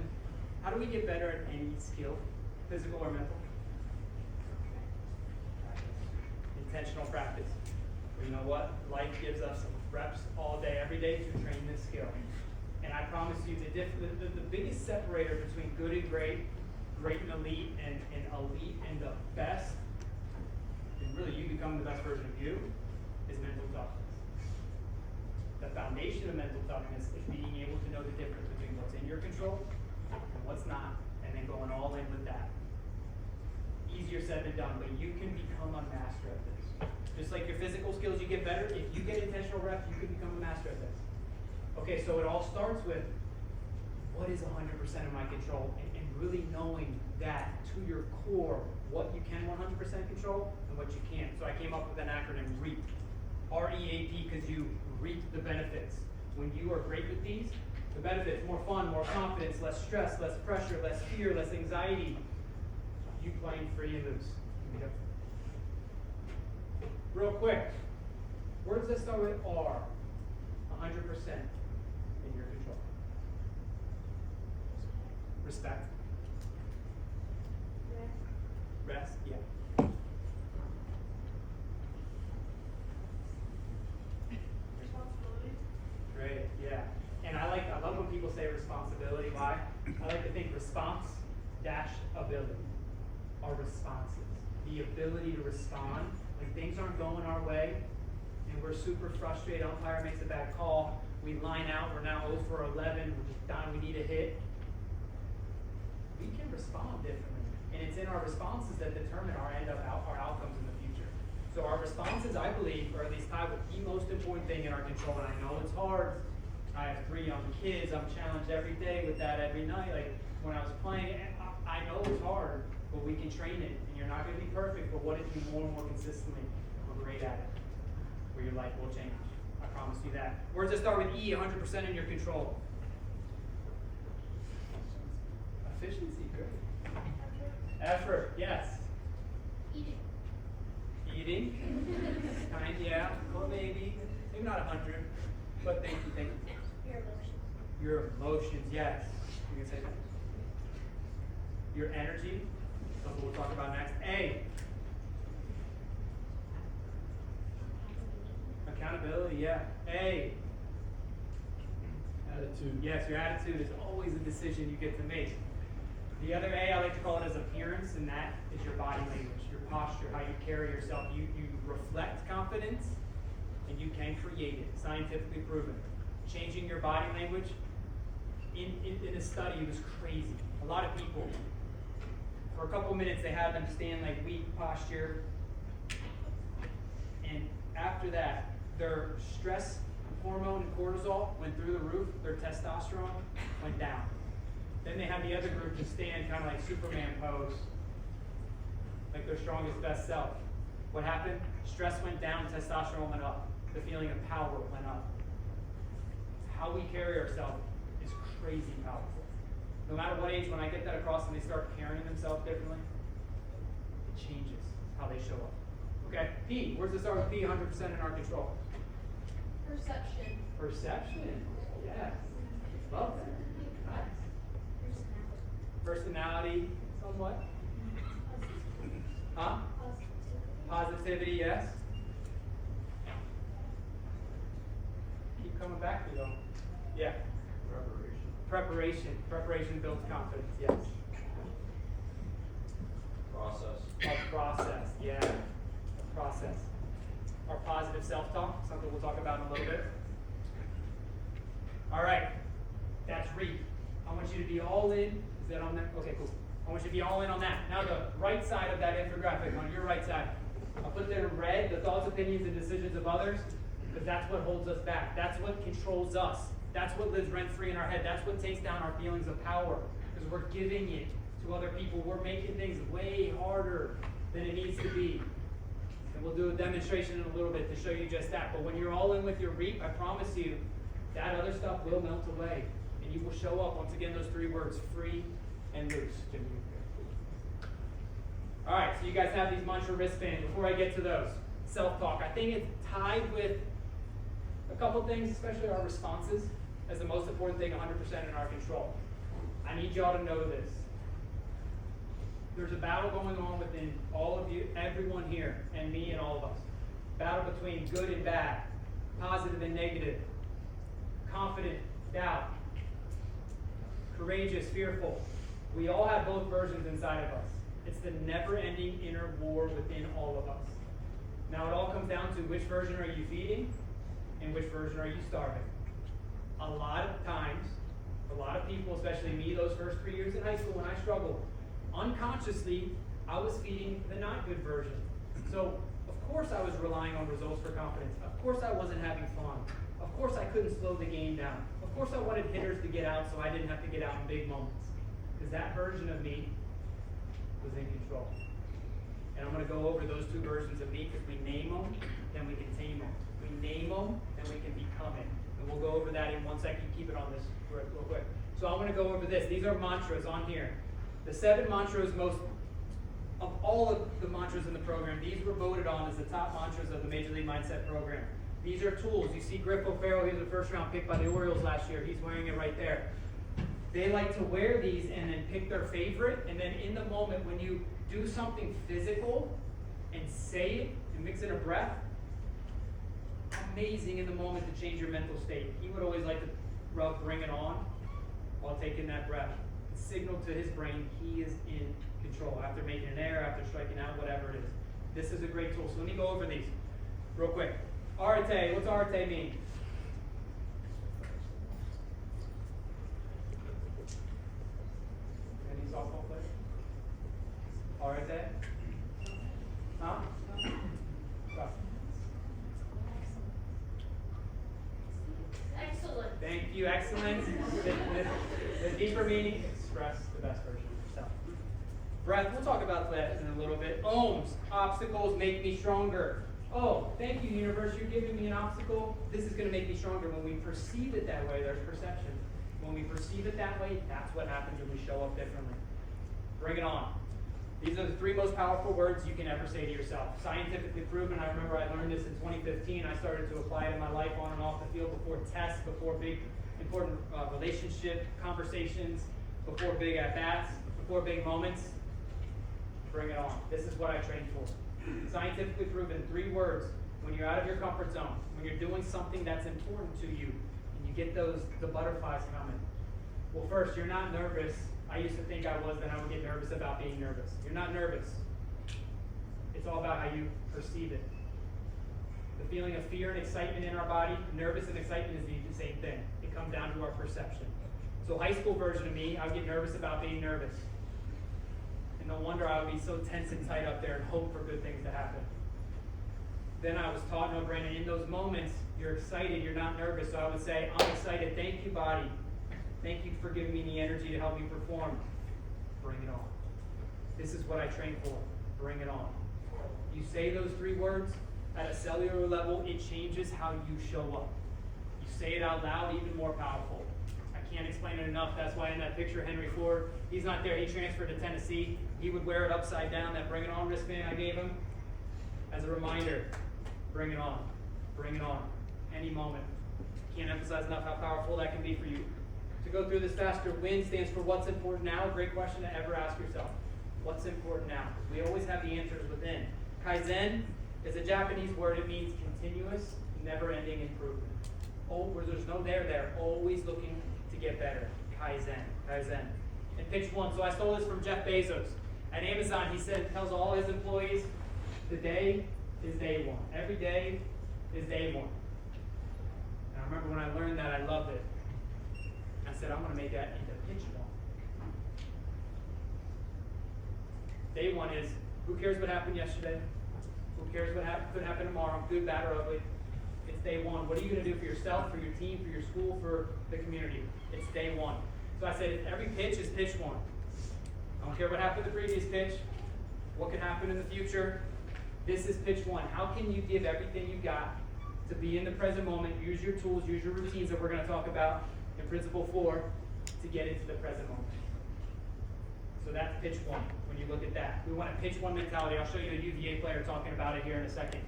how do we get better at any skill, physical or mental? Practice. Intentional practice. You know what? Life gives us reps all day, every day to train this skill. And I promise you, the biggest separator between good and great, great and elite, and elite and the best, and really you become the best version of you, is mental toughness. The foundation of mental toughness is being able to know the difference between what's in your control and what's not, and then going all in with that. Easier said than done, but you can become a master at this. Just like your physical skills, you get better. If you get intentional reps, you can become a master at this. Okay, so it all starts with what is 100% of my control, and really knowing that to your core, what you can 100% control and what you can't. So I came up with an acronym, REAP. R-E-A-P, because you reap the benefits. When you are great with these, the benefits, more fun, more confidence, less stress, less pressure, less fear, less anxiety. You playing free and loose. Real quick, words that start with R, 100% in your control. Respect. Rest, yeah. Responsibility. Great, yeah. And I love when people say responsibility. Why? I like to think response dash ability are responses. The ability to respond when things aren't going our way and we're super frustrated, umpire makes a bad call, we line out, we're now 0 for 11, we're just dying, we need a hit. We can respond differently. And it's in our responses that determine our outcomes in the future. So our responses, I believe, are at least tied with the most important thing in our control. And I know it's hard. I have 3 young kids. I'm challenged every day with that every night. Like when I was playing, I know it's hard, but we can train it. And you're not going to be perfect, but what if you more and more consistently are great at it? Where your life will change. I promise you that. Words that start with E, 100% in your control. Efficiency, good. Effort, yes. Eating. Eating, kind, yeah. Well, maybe not 100, but thank you. Your emotions. Your emotions, yes. You can say that. Your energy, something we'll talk about next. A. Accountability, yeah. A. Attitude. Yes, your attitude is always a decision you get to make. The other A, I like to call it as appearance, and that is your body language, your posture, how you carry yourself. You reflect confidence, and you can create it, scientifically proven. Changing your body language, in a study, it was crazy. A lot of people, for a couple minutes, they had them stand like weak posture, and after that, their stress hormone and cortisol went through the roof, their testosterone went down. Then they had the other group to stand kind of like Superman pose, like their strongest, best self. What happened? Stress went down, testosterone went up. The feeling of power went up. How we carry ourselves is crazy powerful. No matter what age, when I get that across and they start carrying themselves differently, it changes how they show up. Okay, P. Where's it start with P? 100% in our control. Perception. Perception. Yes. Love that. Nice. Personality, somewhat. Huh? Positivity, yes. Keep coming back to though. Yeah. Preparation builds confidence, yes. Process, yeah. Process. Our positive self-talk, something we'll talk about in a little bit. All right, that's REAP. I want you to be all in. Is that on there? Okay, cool. I want you to be all in on that. Now the right side of that infographic, on your right side, I'll put there in red the thoughts, opinions, and decisions of others, because that's what holds us back. That's what controls us. That's what lives rent-free in our head. That's what takes down our feelings of power, because we're giving it to other people. We're making things way harder than it needs to be. And we'll do a demonstration in a little bit to show you just that. But when you're all in with your REAP, I promise you, that other stuff will melt away. And you will show up, once again, those 3 words, free and loose. All right, so you guys have these mantra wristbands. Before I get to those, self-talk. I think it's tied with a couple things, especially our responses, as the most important thing, 100% in our control. I need y'all to know this. There's a battle going on within all of you, everyone here, and me and all of us. Battle between good and bad, positive and negative, confident, doubt, courageous, fearful. We all have both versions inside of us. It's the never-ending inner war within all of us. Now it all comes down to which version are you feeding and which version are you starving. A lot of times, a lot of people, especially me, those first 3 years in high school when I struggled, unconsciously, I was feeding the not good version. So, of course I was relying on results for confidence. Of course I wasn't having fun. Of course I couldn't slow the game down. Of course I wanted hitters to get out so I didn't have to get out in big moments. Because that version of me was in control. And I'm going to go over those two versions of me because we name them, then we can tame them. We name them, then we can become it. And we'll go over that in 1 second. Keep it on this real quick. So I'm going to go over this. These are mantras on here. The 7 mantras, most of all of the mantras in the program, these were voted on as the top mantras of the Major League Mindset program. These are tools. You see Griff O'Farrell, he was a first-round pick by the Orioles last year. He's wearing it right there. They like to wear these and then pick their favorite, and then in the moment when you do something physical and say it and mix in a breath, amazing in the moment to change your mental state. He would always like to rub "Bring It On" while taking that breath. Signal to his brain he is in control after making an error, after striking out, whatever it is. This is a great tool. So let me go over these real quick. Arete, what's arete mean? Any softball players? Arete? Huh? Go. Excellent. Thank you, excellent. The deeper meaning, express the best version of yourself. Breath, we'll talk about that in a little bit. Ohms, obstacles make me stronger. Oh, thank you, universe, you're giving me an obstacle. This is going to make me stronger. When we perceive it that way, there's perception. When we perceive it that way, that's what happens when we show up differently. Bring it on. These are the 3 most powerful words you can ever say to yourself. Scientifically proven. I remember I learned this in 2015. I started to apply it in my life on and off the field before tests, before big, important relationship conversations, before big at-bats, before big moments. Bring it on. This is what I trained for. Scientifically proven, 3 words. When you're out of your comfort zone, when you're doing something that's important to you, and you get the butterflies coming. Well, first, you're not nervous. I used to think I was, then I would get nervous about being nervous. You're not nervous. It's all about how you perceive it. The feeling of fear and excitement in our body, nervous and excitement is the same thing. It comes down to our perception. So high school version of me, I would get nervous about being nervous. And no wonder I would be so tense and tight up there and hope for good things to happen. Then I was taught, no, Brandon, in those moments, you're excited, you're not nervous. So I would say, I'm excited, thank you, body. Thank you for giving me the energy to help me perform. Bring it on. This is what I train for. Bring it on. You say those 3 words, at a cellular level, it changes how you show up. You say it out loud, even more powerful. I can't explain it enough. That's why in that picture, Henry Ford, he's not there. He transferred to Tennessee. He would wear it upside down, that Bring It On wristband I gave him, as a reminder. Bring it on. Bring it on. Any moment. Can't emphasize enough how powerful that can be for you. To go through this faster, WIN stands for what's important now. Great question to ever ask yourself. What's important now? We always have the answers within. Kaizen is a Japanese word. It means continuous, never-ending improvement. Oh, where there's no there, always looking to get better. Kaizen. And pitch 1. So I stole this from Jeff Bezos. At Amazon, he tells all his employees, the day is day 1. Every day is day 1. And I remember when I learned that, I loved it. I said, I'm going to make that into pitch 1. Day 1 is, who cares what happened yesterday? Who cares what could happen tomorrow, good, bad, or ugly? It's day 1. What are you going to do for yourself, for your team, for your school, for the community? It's day 1. So I said, if every pitch is pitch 1. I don't care what happened the previous pitch, what could happen in the future. This is pitch 1. How can you give everything you got to be in the present moment, use your tools, use your routines that we're going to talk about in Principle 4 to get into the present moment. So that's That's pitch one, when you look at that. We want a pitch one mentality. I'll show you a UVA player talking about it here in a second.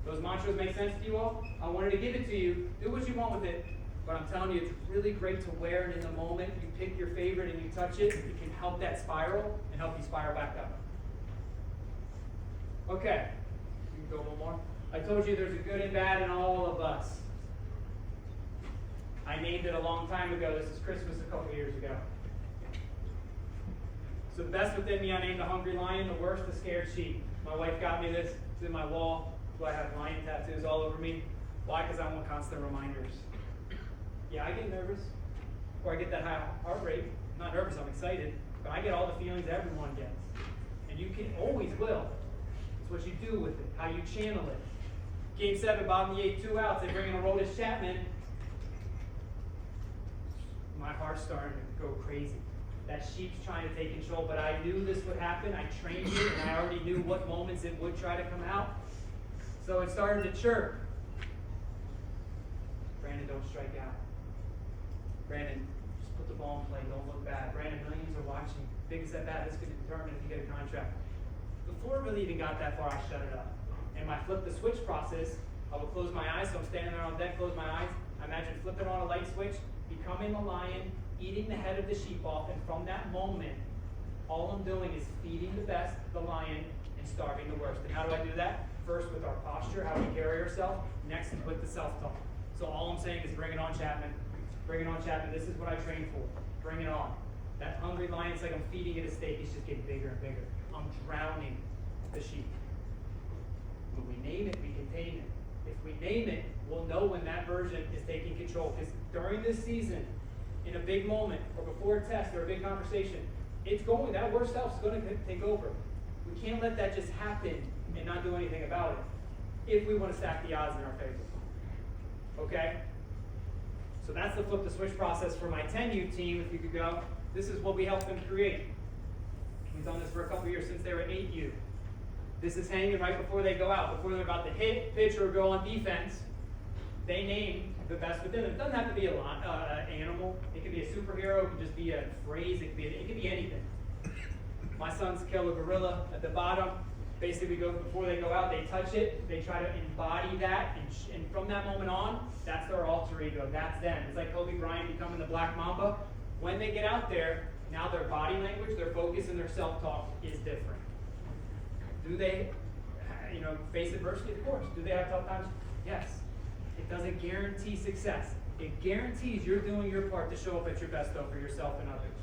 Those mantras make sense to you all? I wanted to give it to you. Do what you want with it. But I'm telling you, it's really great to wear it in the moment. You pick your favorite and you touch it. It can help that spiral and help you spiral back up. Okay. You can go one more. I told you there's a good and bad in all of us. I named it a long time ago. This is Christmas a couple years ago. So the best within me, I named the hungry lion, the worst, the scared sheep. My wife got me this. It's in my wall. So I have lion tattoos all over me. Why? Because I want constant reminders. Yeah, I get nervous. Or I get that high heart rate. I'm not nervous, I'm excited. But I get all the feelings everyone gets. And you can always will. It's what you do with it, how you channel it. Game 7, bottom of the 8, 2 outs. They bring in Aroldis Chapman. My heart's starting to go crazy. That sheep's trying to take control, but I knew this would happen. I trained it, and I already knew what moments it would try to come out. So it started to chirp. Brandon, don't strike out. Brandon, just put the ball in play. Don't look bad. Brandon, millions are watching. Biggest at bat, this could determine if you get a contract. Before it really even got that far, I shut it up. And my flip the switch process, I would close my eyes. So I'm standing there on deck, close my eyes. I imagine flipping on a light switch, becoming the lion, eating the head of the sheep off, and from that moment, all I'm doing is feeding the best, the lion, and starving the worst. And how do I do that? First with our posture, how we carry ourselves. Next is with the self-talk. So all I'm saying is bring it on, Chapman. Bring it on, Chapman. This is what I trained for. Bring it on. That hungry lion, it's like I'm feeding it a steak. It's just getting bigger and bigger. I'm drowning the sheep. When we name it, we contain it. If we name it, we'll know when that version is taking control. Because during this season, in a big moment, or before a test, or a big conversation, that worst self is going to take over. We can't let that just happen and not do anything about it if we want to stack the odds in our favor. Okay? So that's the flip the switch process for my 10U team, if you could go. This is what we helped them create. We've done this for a couple years since they were 8U. This is hanging right before they go out, before they're about to hit, pitch, or go on defense. They name the best within them. It doesn't have to be an animal. It could be a superhero. It could just be a phrase. It could be anything. My sons kill a gorilla at the bottom. Basically, before they go out, they touch it. They try to embody that, and from that moment on, that's their alter ego. That's them. It's like Kobe Bryant becoming the Black Mamba. When they get out there, now their body language, their focus, and their self-talk is different. Do they, face adversity? Of course. Do they have tough times? Yes. It doesn't guarantee success. It guarantees you're doing your part to show up at your best, though, for yourself and others.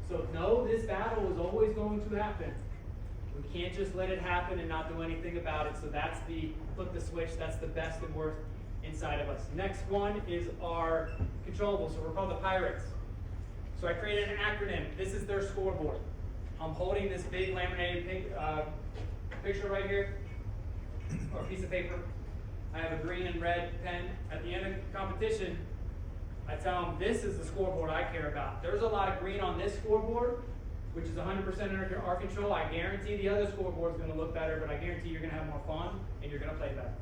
So know this battle is always going to happen. We can't just let it happen and not do anything about it. So that's the flip the switch. That's the best and worst inside of us. Next one is our controllables. So we're called the Pirates. So I created an acronym. This is their scoreboard. I'm holding this big laminated picture right here, or a piece of paper. I have a green and red pen. At the end of the competition, I tell them this is the scoreboard I care about. There's a lot of green on this scoreboard, which is 100% under our control. I guarantee the other scoreboard is going to look better, but I guarantee you're going to have more fun and you're going to play better.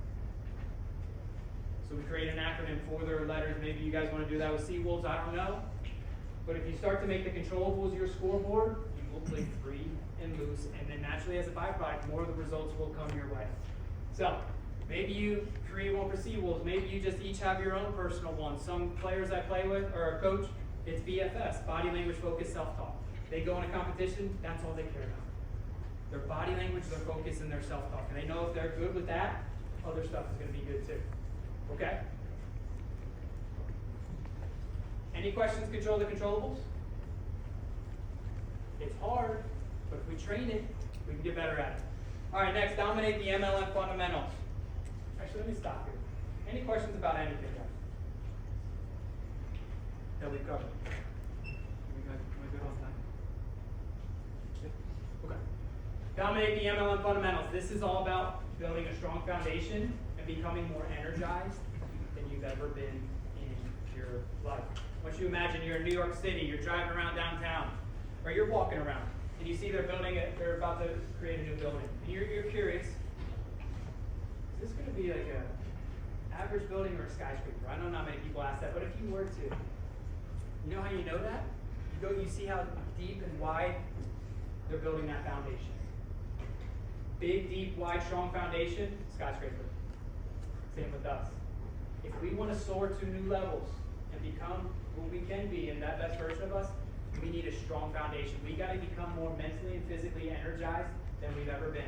So we create an acronym for their letters. Maybe you guys want to do that with Seawolves, I don't know. But if you start to make the controllables your scoreboard, you will play free and loose, and then naturally as a byproduct, more of the results will come your way. So, maybe you create one for Seawolves. Maybe you just each have your own personal one. Some players I play with, or a coach, it's BFS, body language focus, self-talk. They go in a competition, that's all they care about. Their body language, their focus, and their self-talk. And they know if they're good with that, other stuff is going to be good too. Okay? Any questions, control the controllables? It's hard, but if we train it, we can get better at it. All right, next, dominate the MLM fundamentals. Actually, let me stop here. Any questions about anything, guys? That we've covered? Am I good on time? Okay. Dominate the MLM fundamentals. This is all about building a strong foundation and becoming more energized than you've ever been in your life. Once you imagine you're in New York City, you're driving around downtown, or you're walking around, and you see they're about to create a new building. And you're curious, is this going to be like a average building or a skyscraper? I know not many people ask that, but if you were to, you know how you know that? You see how deep and wide they're building that foundation. Big, deep, wide, strong foundation, skyscraper. Same with us. If we want to soar to new levels and become who we can be and that best version of us, we need a strong foundation. We got to become more mentally and physically energized than we've ever been.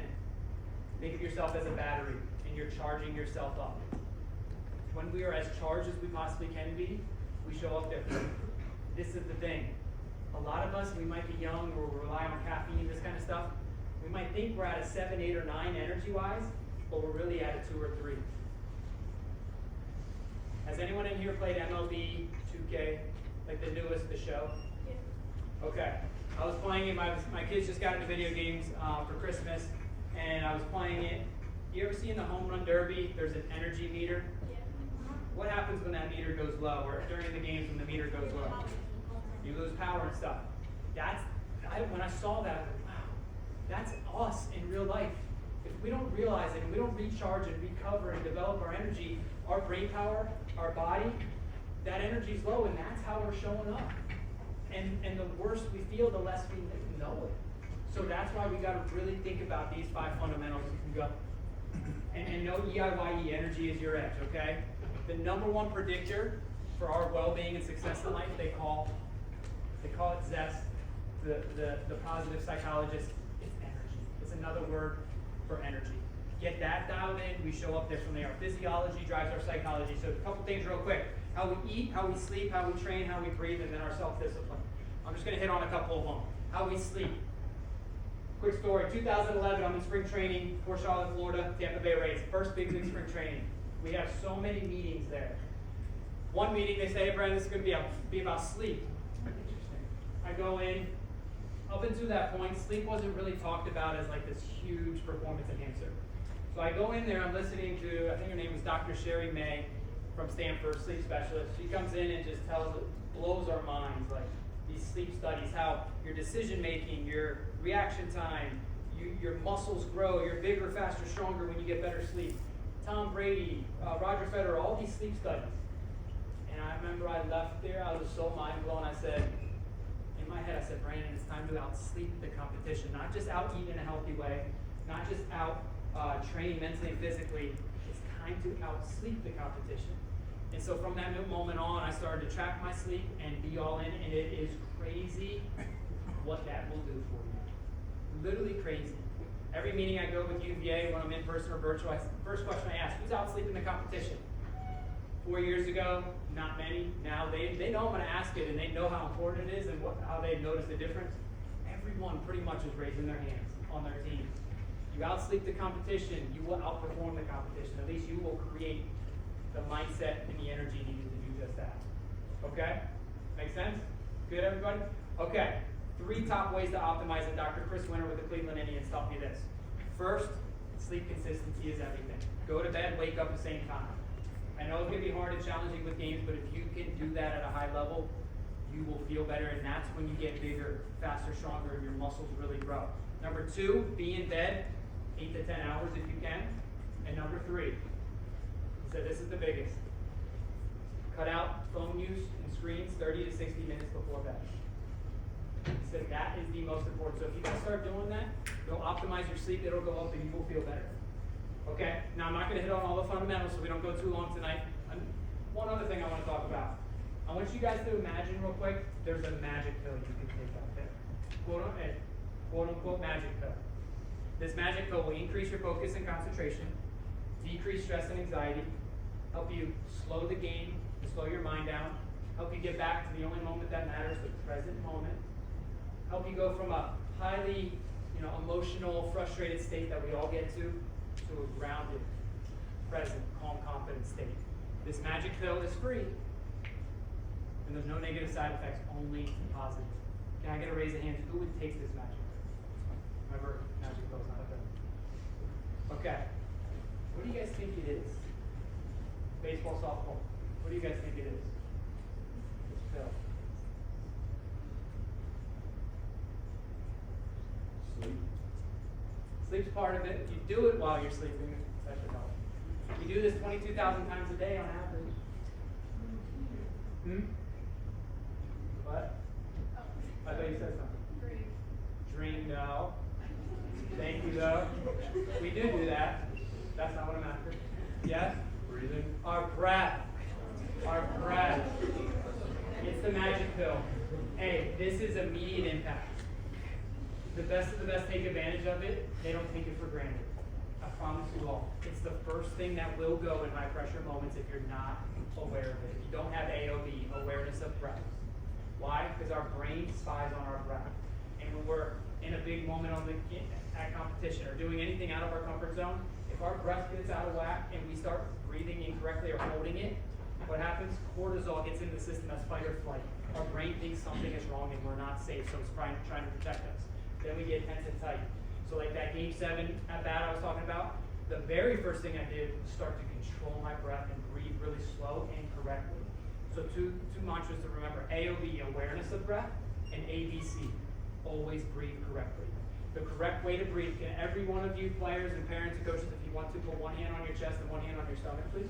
Think of yourself as a battery and you're charging yourself up. When we are as charged as we possibly can be, we show up different. This is the thing. A lot of us, we might be young or rely on caffeine, this kind of stuff. We might think we're at a 7, 8, or 9 energy-wise, but we're really at a 2 or 3. Has anyone in here played MLB 2K, like the newest, the show? Yeah. Okay. I was playing it, my kids just got into video games for Christmas, and I was playing it. You ever seen the home run derby? There's an energy meter. Yeah. What happens when that meter goes low, or during the games when the meter goes low? You lose power and stuff. When I saw that, I was like, wow, that's us in real life. If we don't realize it, and we don't recharge and recover and develop our energy, our brain power, our body, that energy's low, and that's how we're showing up. And the worse we feel, the less we know it. So that's why we got to really think about these 5 fundamentals. You can go. And know EIYE, energy is your edge, okay? The number 1 predictor for our well-being and success in life, they call it zest. The positive psychologist, it's energy. It's another word for energy. Get that dialed in, we show up differently. Our physiology drives our psychology. So a couple things real quick. How we eat, how we sleep, how we train, how we breathe, and then our self-discipline. I'm just going to hit on a couple of them. How we sleep. Quick story, 2011, I'm in spring training, Fort Charlotte, Florida, Tampa Bay Rays. First big league spring training. We have so many meetings there. One meeting, they say, hey, Brandon, this is going to be about sleep. Interesting. I go in. Up until that point, sleep wasn't really talked about as like this huge performance enhancer. So I go in there, I'm listening to, I think her name was Dr. Sherry May from Stanford, sleep specialist. She comes in and just blows our minds, like these sleep studies, how your decision making, your reaction time, your muscles grow, you're bigger, faster, stronger when you get better sleep. Tom Brady, Roger Federer, all these sleep studies. And I remember I left there, I was so mind blown. I said, in my head, I said, Brandon, it's time to outsleep the competition. Not just out eat in a healthy way, not just out training mentally and physically. It's time to outsleep the competition. And so from that moment on, I started to track my sleep and be all in, and it is crazy what that will do for you. Literally crazy. Every meeting I go with UVA, when I'm in person or virtual, first question I ask, who's outsleeping the competition? 4 years ago, not many. Now they know I'm going to ask it, and they know how important it is and how they've noticed the difference. Everyone pretty much is raising their hands on their team. You outsleep the competition, you will outperform the competition. At least you will create the mindset and the energy needed to do just that. Okay? Make sense? Good, everybody? Okay. 3 top ways to optimize it. Dr. Chris Winter with the Cleveland Indians taught me this. First, sleep consistency is everything. Go to bed, wake up at the same time. I know it can be hard and challenging with games, but if you can do that at a high level, you will feel better, and that's when you get bigger, faster, stronger, and your muscles really grow. Number 2, be in bed 8 to 10 hours if you can. And number 3, so this is the biggest. Cut out phone use and screens 30 to 60 minutes before bed. He said that is the most important. So if you guys start doing that, it'll optimize your sleep, it'll go up, and you will feel better. Okay? Now I'm not going to hit on all the fundamentals so we don't go too long tonight. One other thing I want to talk about. I want you guys to imagine real quick, there's a magic pill you can take out there. Quote unquote magic pill. This magic pill will increase your focus and concentration, decrease stress and anxiety, help you slow the game and slow your mind down, help you get back to the only moment that matters, the present moment, help you go from a highly emotional, frustrated state that we all get to a grounded, present, calm, confident state. This magic pill is free, and there's no negative side effects, only positive. Can I get a raise of hands? Who would take this magic pill? Remember, magic pill is not a pill. Okay. What do you guys think it is? Baseball, softball. What do you guys think it is? This pill. Sleep. Sleep's part of it. You do it while you're sleeping. That should help. You do this 22,000 times a day on average. What? I thought you said something. Dream. Dream, no. though. We do that. That's not what I'm after. Yes? Breathing. Our breath. Our breath. It's the magic pill. Hey, this is immediate impact. The best of the best take advantage of it. They don't take it for granted. I promise you all. It's the first thing that will go in high pressure moments if you're not aware of it. If you don't have AOB, awareness of breath. Why? Because our brain spies on our breath. And when we're in a big moment at competition or doing anything out of our comfort zone, if our breath gets out of whack and we start breathing incorrectly or holding it, what happens? Cortisol gets into the system as fight or flight. Our brain thinks something is wrong and we're not safe, so it's trying to protect us. Then we get tense and tight. So like that game 7 at bat I was talking about, the very first thing I did was start to control my breath and breathe really slow and correctly. So two mantras to remember: AOB, awareness of breath, and ABC, always breathe correctly. The correct way to breathe. Can every one of you players and parents and coaches, if you want to, put one hand on your chest and one hand on your stomach, please?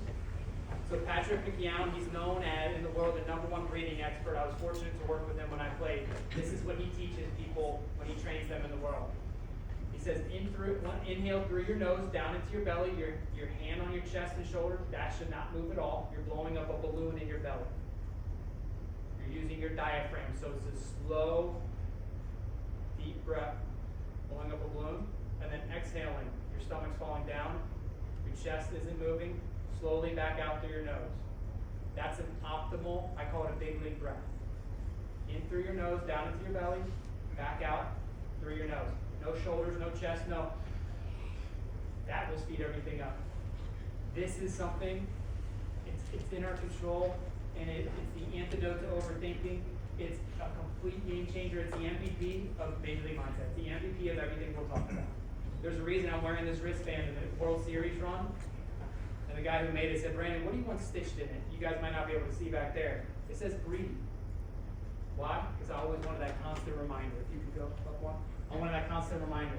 So Patrick McKeown, he's known as, in the world, the #1 breathing expert. I was fortunate to work with him when I played. This is what he teaches people when he trains them in the world. He says, inhale through your nose, down into your belly, your hand on your chest and shoulder, that should not move at all. You're blowing up a balloon in your belly. You're using your diaphragm, so it's a slow, deep breath, blowing up a balloon, and then exhaling. Your stomach's falling down, your chest isn't moving, slowly back out through your nose. That's an optimal, I call it a big league breath. In through your nose, down into your belly, back out through your nose. No shoulders, no chest, no. That will speed everything up. This is something, it's in our control, and it's the antidote to overthinking. It's a complete game changer. It's the MVP of Major League Mindset. It's the MVP of everything we'll talk about. There's a reason I'm wearing this wristband in the World Series run. And the guy who made it said, Brandon, what do you want stitched in it? You guys might not be able to see back there. It says breathe. Why? Because I always wanted that constant reminder. If you could go up one. I wanted that constant reminder.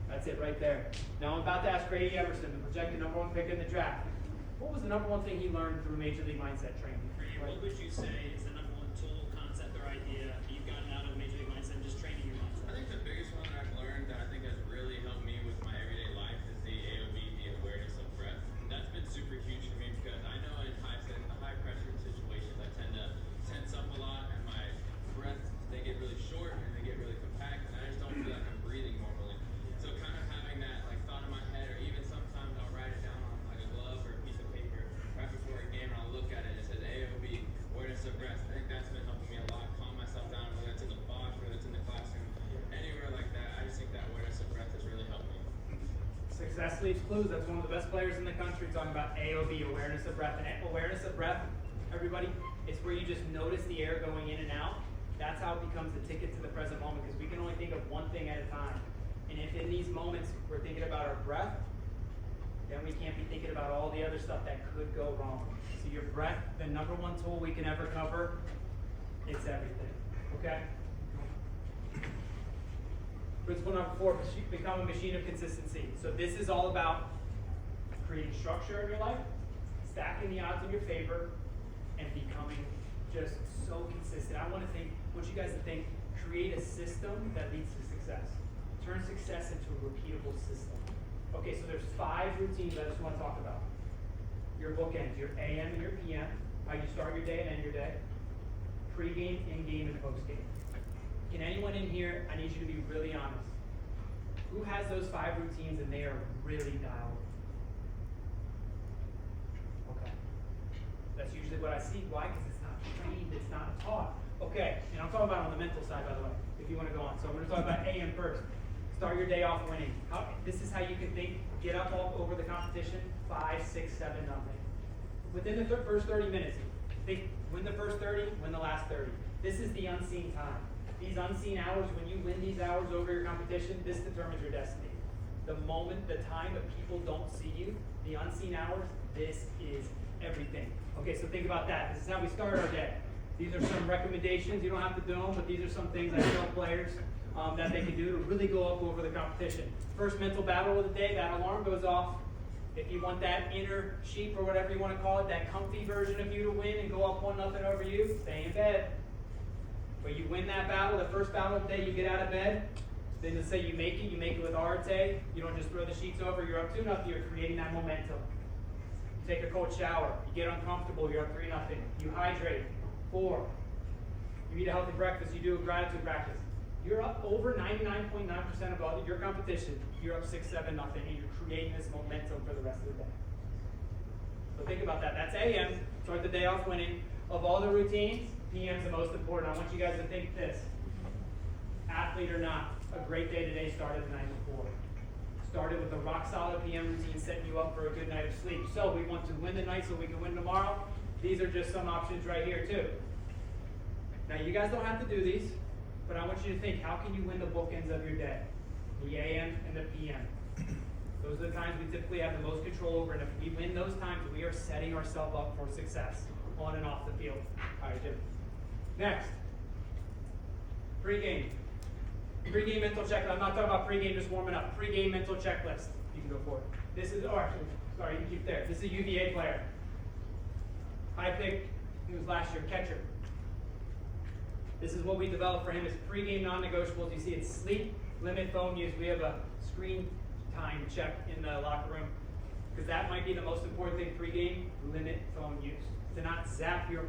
That's it right there. Now I'm about to ask Grady Everson, the projected #1 pick in the draft. What was the #1 thing he learned through Major League Mindset training? What would you say is the #1 tool, concept, or idea you've gotten out of Major League Mindset, just training your mindset? I think the biggest one that I've learned that I think has really helped me with my everyday life is the AOB, the awareness of breath. And that's been super huge for me because I know in high pressure situations I tend to tense up a lot and my breaths, they get really short and they get really compact and I just don't feel like I'm breathing normally. So kind of having that like thought in my head, or even sometimes I'll write it down on like a glove or a piece of paper right before a game and I'll look at it and it says AOB, awareness of breath. I think that's been helping me a lot, calm myself down, whether it's in the box, whether it's in the classroom, anywhere like that. I just think that awareness of breath has really helped me. Success leaves clues. That's one of the best players in the country talking about AOB, awareness of breath. And awareness of breath, everybody, it's where you just notice the air going in and out. That's how it becomes the ticket to the present moment, because we can only think of one thing at a time. And if in these moments we're thinking about our breath, then we can't be thinking about all the other stuff that could go wrong. So your breath, the #1 tool we can ever cover, it's everything. Okay? Principle #4, become a machine of consistency. So this is all about creating structure in your life, stacking the odds in your favor, and becoming just so consistent. I want you guys to think, create a system that leads to success. Turn success into a repeatable system. Okay, so there's 5 routines I just want to talk about. Your bookends, your AM and your PM, how you start your day and end your day, pre-game, in-game, and post-game. Can anyone in here, I need you to be really honest, who has those 5 routines and they are really dialed in? Okay. That's usually what I see. Why? Because it's not trained, it's not taught. Okay, and I'm talking about on the mental side, by the way, if you want to go on. So I'm going to talk about AM first. Start your day off winning. This is how you can think, get up all over the competition, 5, 6, 7, nothing. Within the first 30 minutes, think, win the first 30, win the last 30. This is the unseen time. These unseen hours, when you win these hours over your competition, this determines your destiny. The moment, the time that people don't see you, the unseen hours, this is everything. Okay, so think about that. This is how we start our day. These are some recommendations. You don't have to do them, but these are some things I tell players that they can do to really go up over the competition. First mental battle of the day, that alarm goes off. If you want that inner sheep or whatever you want to call it, that comfy version of you to win and go up 1-0 over you, stay in bed. But you win that battle, the first battle of the day, you get out of bed, Then let's say you make it with Arte. You don't just throw the sheets over, you're up 2-0, you're creating that momentum. You take a cold shower, you get uncomfortable, you're up 3-0. You hydrate, 4. You eat a healthy breakfast, you do a gratitude practice. You're up over 99.9% of all your competition. You're up 6-7-0, and you're creating this momentum for the rest of the day. So think about that. That's AM. Start the day off winning. Of all the routines, PM's the most important. I want you guys to think this. Athlete or not, a great day today started the night before. Started with a rock solid PM routine, setting you up for a good night of sleep. So we want to win the night so we can win tomorrow. These are just some options right here too. Now you guys don't have to do these, but I want you to think, how can you win the bookends of your day? The AM and the PM. Those are the times we typically have the most control over, and if we win those times, we are setting ourselves up for success on and off the field. All right, Jim. Next, pregame. Pregame mental checklist. I'm not talking about pregame just warming up. Pregame mental checklist. You can go for it. This is, actually, sorry, you can keep it there. This is a UVA player. High pick, he was last year, catcher. This is what we developed for him as pregame non-negotiables. You see it's sleep, limit phone use. We have a screen time check in the locker room because that might be the most important thing pregame, limit phone use. To not zap your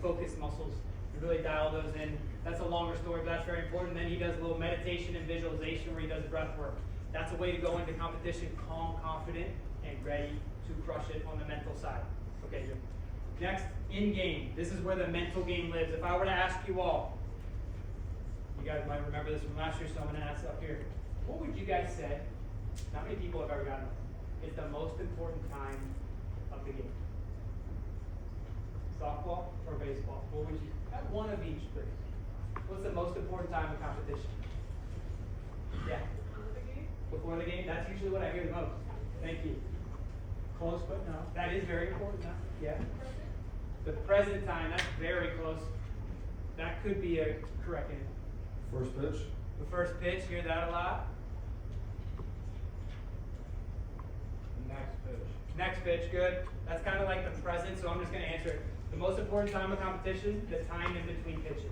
focus muscles, to really dial those in. That's a longer story, but that's very important. Then he does a little meditation and visualization where he does breath work. That's a way to go into competition calm, confident, and ready to crush it on the mental side. Okay, Jim. Next, in-game. This is where the mental game lives. If I were to ask you all, you guys might remember this from last year, so I'm going to ask up here. What would you guys say, how many people have ever gotten it, is the most important time of the game? Softball or baseball? What would you, one of each, please. What's the most important time of competition? Yeah. Before the game? That's usually what I hear the most. Thank you. Close, but no. That is very important. Huh? Yeah. The present time, that's very close. That could be a correct answer. First pitch. The first pitch, hear that a lot. Next pitch. Next pitch, good. That's kind of like the present, so I'm just going to answer it. The most important time of competition, the time in between pitches.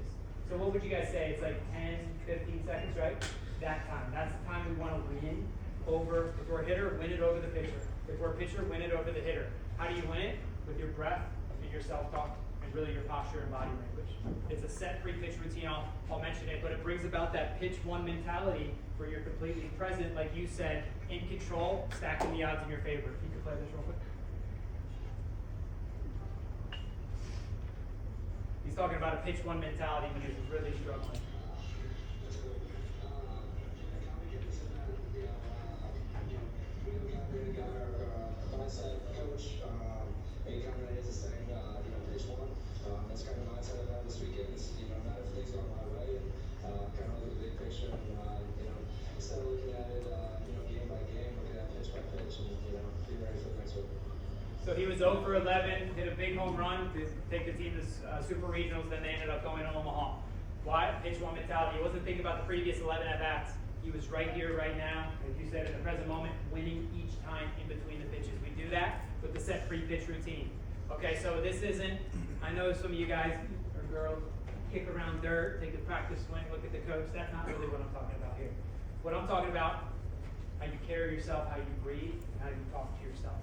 So what would you guys say? It's like 10, 15 seconds, right? That time. That's the time we want to win over. If we're a hitter, win it over the pitcher. If we're a pitcher, win it over the hitter. How do you win it? With your breath and your self-talk and really your posture and body language. It's a set pre-pitch routine. I'll mention it, but it brings about that pitch one mentality where you're completely present, like you said, in control, stacking the odds in your favor. If you could play this real quick. He's talking about a pitch one mentality when he's really struggling. Coach, Gannon is saying, pitch one. That's kind of mindset I have this weekend. Is, not everything's going my way, and kind of look at the big picture, and instead of looking at it, game by game, looking at pitch by pitch, and be ready for the next one. So he was 0 for 11, hit a big home run to take the team to Super Regionals, then they ended up going to Omaha. Why? Pitch one mentality. He wasn't thinking about the previous 11 at-bats. He was right here, right now, as you said, in the present moment, winning each time in between the pitches. We do that with the set pre-pitch routine. Okay, so this isn't, I know some of you guys or girls kick around dirt, take a practice swing, look at the coach. That's not really what I'm talking about here. What I'm talking about, how you carry yourself, how you breathe, and how you talk to yourself.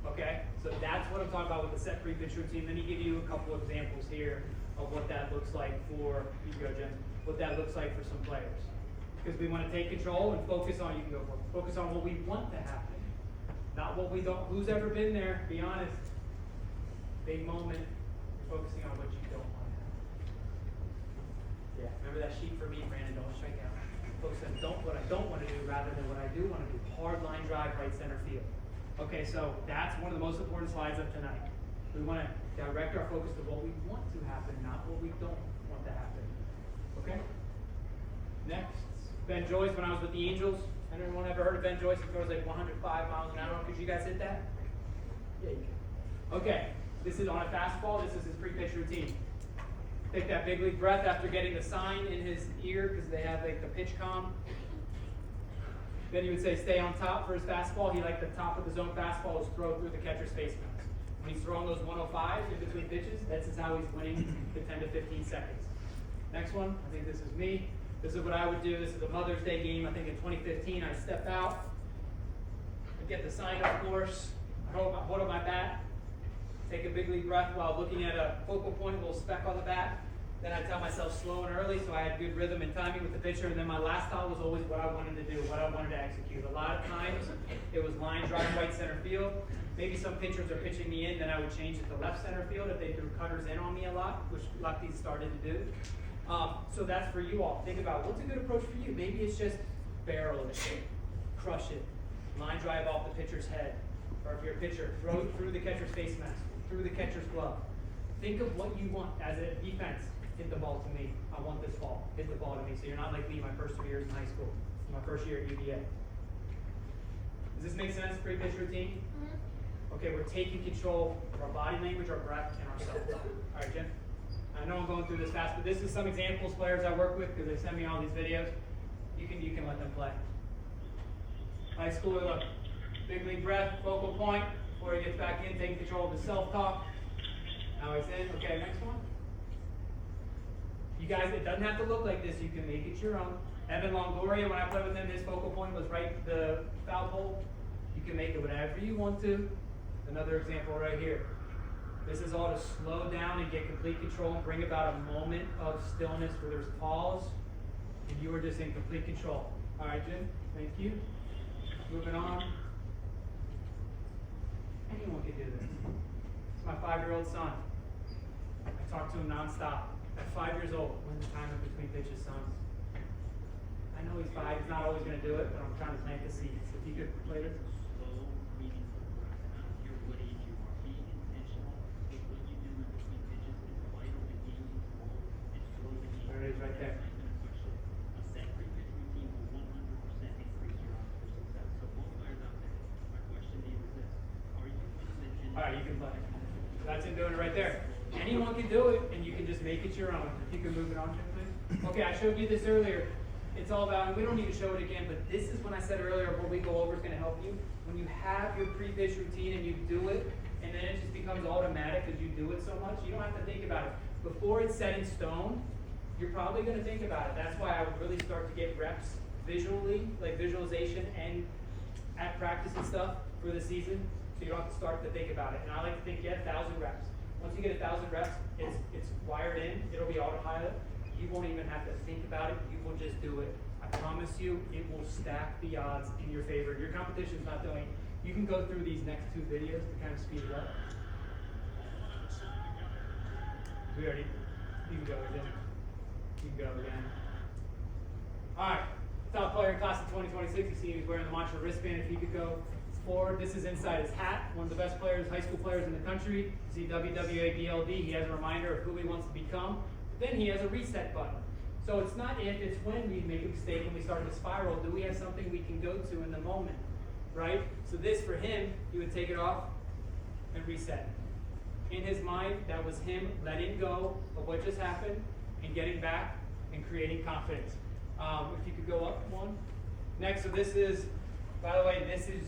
Okay, so that's what I'm talking about with the set pre-pitch routine. Let me give you a couple examples here of what that looks like for, you can go Jim, what that looks like for some players. Because we want to take control and focus on, you can go for it, focus on what we want to happen. Not what we don't, who's ever been there, be honest. Big moment, focusing on what you don't want to happen. Yeah, remember that sheet for me, Brandon, don't strike out. Focus on what I don't want to do rather than what I do want to do. Hard line drive, right center field. Okay, so that's one of the most important slides of tonight. We want to direct our focus to what we want to happen, not what we don't want to happen. Okay? Next, Ben Joyce, when I was with the Angels. Anyone ever heard of Ben Joyce? He throws like 105 miles an hour. Could you guys hit that? Yeah, you can. Okay, this is on a fastball. This is his pre-pitch routine. Take that big league breath after getting the sign in his ear because they have like the pitch comm. Then he would say stay on top for his fastball. He liked the top of the zone fastball is throw through the catcher's face mask. When he's throwing those 105s in between pitches, that's how he's winning the 10 to 15 seconds. Next one, I think this is me. This is what I would do. This is a Mother's Day game. I think in 2015, I step out, I get the sign up course, I hold up my bat, take a big league breath while looking at a focal point, a little speck on the bat. Then I tell myself slow and early, so I had good rhythm and timing with the pitcher. And then my last thought was always what I wanted to do, what I wanted to execute. A lot of times, it was line drive right center field. Maybe some pitchers are pitching me in, then I would change it to left center field if they threw cutters in on me a lot, which lefties started to do. So that's for you all. Think about what's a good approach for you. Maybe it's just barrel it, crush it, line drive off the pitcher's head. Or if you're a pitcher, throw it through the catcher's face mask, through the catcher's glove. Think of what you want as a defense. Hit the ball to me. I want this ball. Hit the ball to me. So you're not like me my first 3 years in high school. My first year at UVA. Does this make sense? Pre-pitch routine? Okay, we're taking control of our body language, our breath, and our self-talk. All right, Jim? I know I'm going through this fast, but this is some examples, players I work with, because they send me all these videos. You can let them play. High schooler, look. Big league breath, focal point, before he gets back in, taking control of his self-talk. Now he's in. Okay, next one. You guys, it doesn't have to look like this. You can make it your own. Evan Longoria, when I played with him, his focal point was right the foul pole. You can make it whatever you want to. Another example right here. This is all to slow down and get complete control and bring about a moment of stillness where there's pause and you are just in complete control. All right, Jim, thank you. Moving on. Anyone can do this. It's my 5-year-old son. I talk to him nonstop. At 5 years old, when's the time in between pitches, son? I know he's 5, he's not always going to do it, but I'm trying to plant the seeds. If you could play this. Slow, meaningful breath. I don't care what age you are. Being intentional with what you do in between pitches is vital to gaining control and slow the game. There it is right there. A set pre-pitch routine will 100% increase your odds for success. So both players out there, my question to you is this. Are you intentional? All right, you can play. So that's him doing it right there. Anyone can do it, and you can just make it your own. If you can move it on, Jim, please. Okay, I showed you this earlier. It's all about, and we don't need to show it again, but this is when I said earlier, what we go over is going to help you. When you have your pre-pitch routine and you do it, and then it just becomes automatic because you do it so much, you don't have to think about it. Before it's set in stone, you're probably going to think about it. That's why I would really start to get reps visually, like visualization, and at practice and stuff for the season, so you don't have to start to think about it. And I like to think, get 1,000 reps. Once you get 1,000 reps, it's wired in. It'll be autopilot. You won't even have to think about it. You will just do it. I promise you, it will stack the odds in your favor. Your competition's not doing it. You can go through these next 2 videos to kind of speed it up. You can go again. You can go again. All right, top player in class of 2026. You see he's wearing the Mantra wristband. If he could go forward, this is inside his hat. One of the best players, high school players in the country. You see WWABLD. He has a reminder of who he wants to become. But then he has a reset button. So it's not if, it's when we make a mistake and we start to spiral. Do we have something we can go to in the moment, right? So this, for him, he would take it off and reset. In his mind, that was him letting go of what just happened and getting back and creating confidence. If you could go up one. Next, so this is, by the way, this is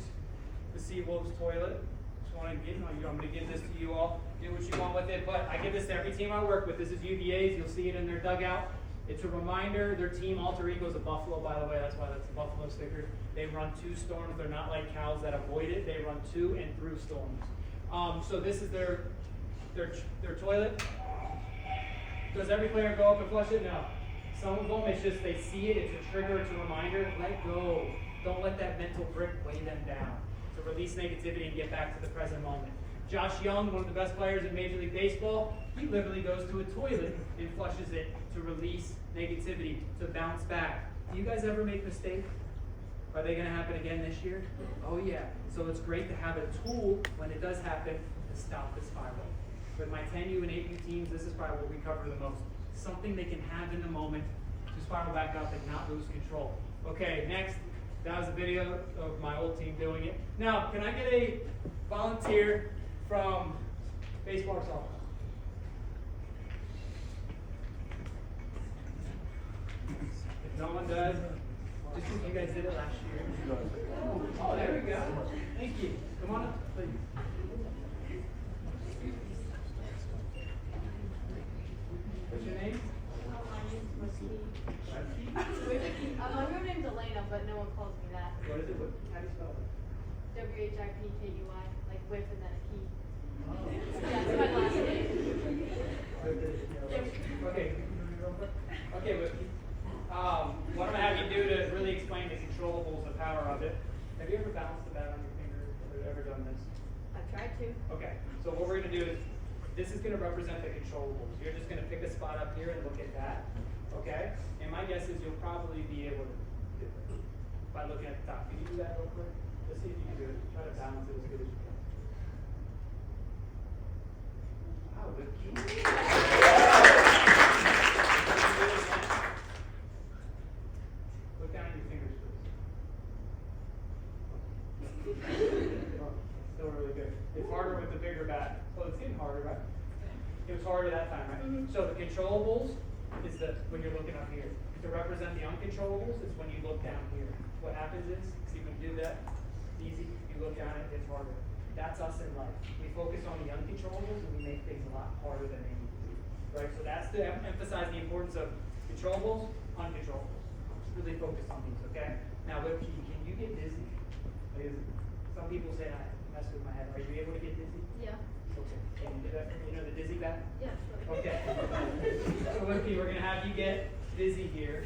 the Seawolves toilet. Just want to give, I'm going to give this to you all. Do what you want with it, but I give this to every team I work with. This is UVA's. You'll see it in their dugout. It's a reminder. Their team alter ego is a buffalo, by the way. That's why that's the buffalo sticker. They run 2 storms. They're not like cows that avoid it. They run to and through storms. So this is their toilet. Does every player go up and flush it? No. Some of them, it's just they see it. It's a trigger. It's a reminder. Let go. Don't let that mental brick weigh them down. To release negativity and get back to the present moment. Josh Young, one of the best players in Major League Baseball, he literally goes to a toilet and flushes it to release negativity, to bounce back. Do you guys ever make mistakes? Are they going to happen again this year? Oh yeah. So it's great to have a tool when it does happen to stop the spiral. With my 10U and 8U teams, this is probably what we cover the most. Something they can have in the moment to spiral back up and not lose control. Okay, next. That was a video of my old team doing it. Now, can I get a volunteer from baseball or softball? If no one does, just because you guys did it last year. Oh, there we go. Thank you. Come on up, please. What's your name? My name is Rusty. but no one calls me that. What is it? How do you spell it? WHIPKUI, like whip and then a key. Yeah, it's my last name. Okay. Okay, but what I'm gonna have you do to really explain the controllables, the power of it. Have you ever balanced the bat on your finger? Or ever done this? I've tried to. Okay. So what we're gonna do is, this is gonna represent the controllables. You're just gonna pick a spot up here and look at that. Okay? And my guess is you'll probably be able to do it by looking at the top. Can you do that real quick? Let's see if you can do it. Try to balance it as good as you can. Wow, good key. Look down at your fingers, please. Still really good. It's harder with the bigger bat. Well, it's getting harder, right? It was harder that time, right? Mhm. So the controllables is when you're looking up here. To represent the uncontrollables is when you look down here. What happens is, see when you do that, easy, you look down, it gets harder. That's us in life. We focus on the uncontrollables and we make things a lot harder than they need to be. Right? So that's to emphasize the importance of controllables, uncontrollables. Just really focus on these, okay? Now, can you get dizzy? Like, some people say, I mess with my head. Are you able to get dizzy? Yeah. Okay. Can you do that? You know the dizzy bat? Yeah, sure. Okay. So Whippy, we're gonna have you get dizzy here,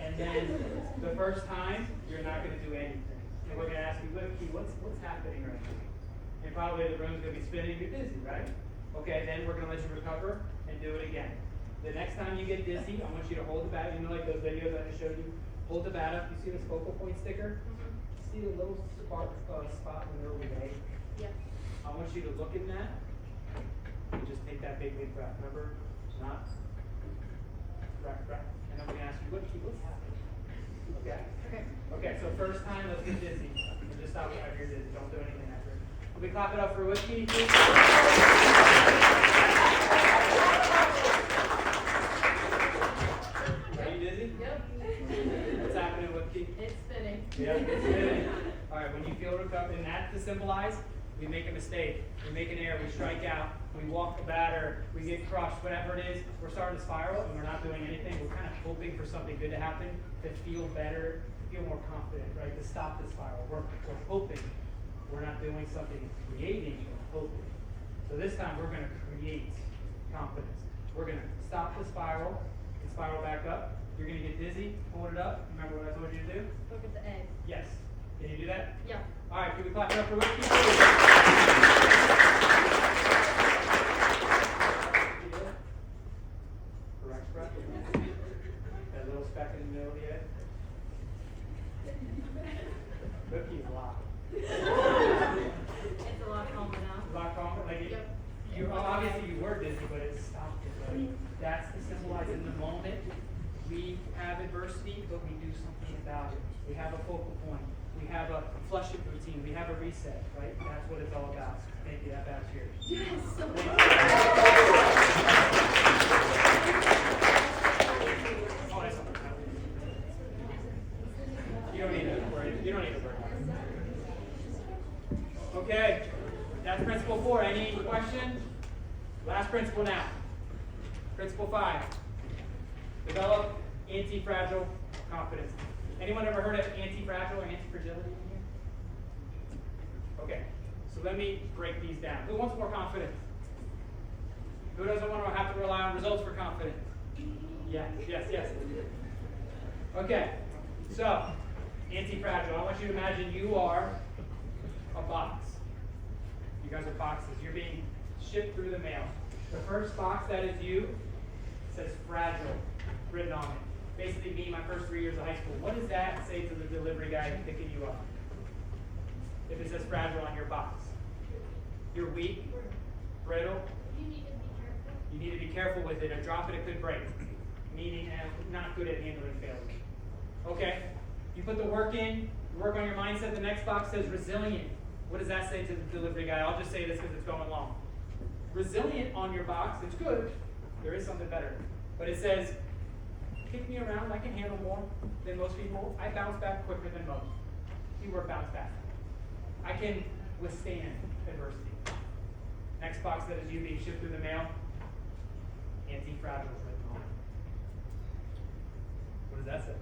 and then the first time you're not gonna do anything, and we're gonna ask you, Whippy, what's happening right now? And probably the room's gonna be spinning. You're dizzy, right? Okay. Then we're gonna let you recover and do it again. The next time you get dizzy, I want you to hold the bat. You know, like those videos I just showed you. Hold the bat up. You see this focal point sticker? See the little spot in the middle of the day? Yeah. I want you to look in that and just take that big breath. Remember, not breath. And then we're gonna ask you, what's happening? Okay. Okay. Okay. So first time, let's get dizzy. And just stop whenever you're dizzy. Don't do anything after. Can we clap it up for Whiskey, please? Are you dizzy? Yep. What's happening, Whiskey? It's spinning. Yeah, it's spinning. All right, when you feel recovered, and that's to symbolize, we make a mistake, we make an error, we strike out, we walk the batter, we get crushed, whatever it is, we're starting to spiral and we're not doing anything. We're kind of hoping for something good to happen, to feel better, to feel more confident, right? To stop the spiral. We're hoping. We're not doing something, creating, we're hoping. So this time we're going to create confidence. We're going to stop the spiral and spiral back up. You're going to get dizzy, hold it up. Remember what I told you to do? Look at the egg. Yes. Can you do that? Yeah. All right, can we clap it up for Whiskey? Correct breath. That little speck in the middle of the egg. Whiskey's locked. It's a lot calmer now. A lot calmer. Like Yep. you obviously you were dizzy, but it stopped it. Right? That's to symbolize in the moment. We have adversity, but we do something about it. We have a focal point. We have a flushing routine. We have a reset, right? That's what it's all about. Thank you. That bat's yours. Yes. Oh, that's something. You don't need to worry. You don't need to worry. Okay. That's principle 4. Any questions? Last principle now. Principle 5. Develop anti-fragile confidence. Anyone ever heard of anti-fragile or anti-fragility in here? Okay, so let me break these down. Who wants more confidence? Who doesn't want to have to rely on results for confidence? Yes. Okay, so anti-fragile. I want you to imagine you are a box. You guys are boxes. You're being shipped through the mail. The first box that is you says fragile written on it. Basically me, my first 3 years of high school. What does that say to the delivery guy picking you up? If it says fragile on your box. You're weak, brittle. You need to be careful. You need to be careful with it. A drop it could break. Meaning not good at handling failure. Okay? You put the work in, work on your mindset. The next box says resilient. What does that say to the delivery guy? I'll just say this because it's going long. Resilient on your box, it's good. There is something better. But it says, kick me around, I can handle more than most people. I bounce back quicker than most. Keyword bounce back. I can withstand adversity. Next box that is you being shipped through the mail, anti-fragile is written on it. What does that say?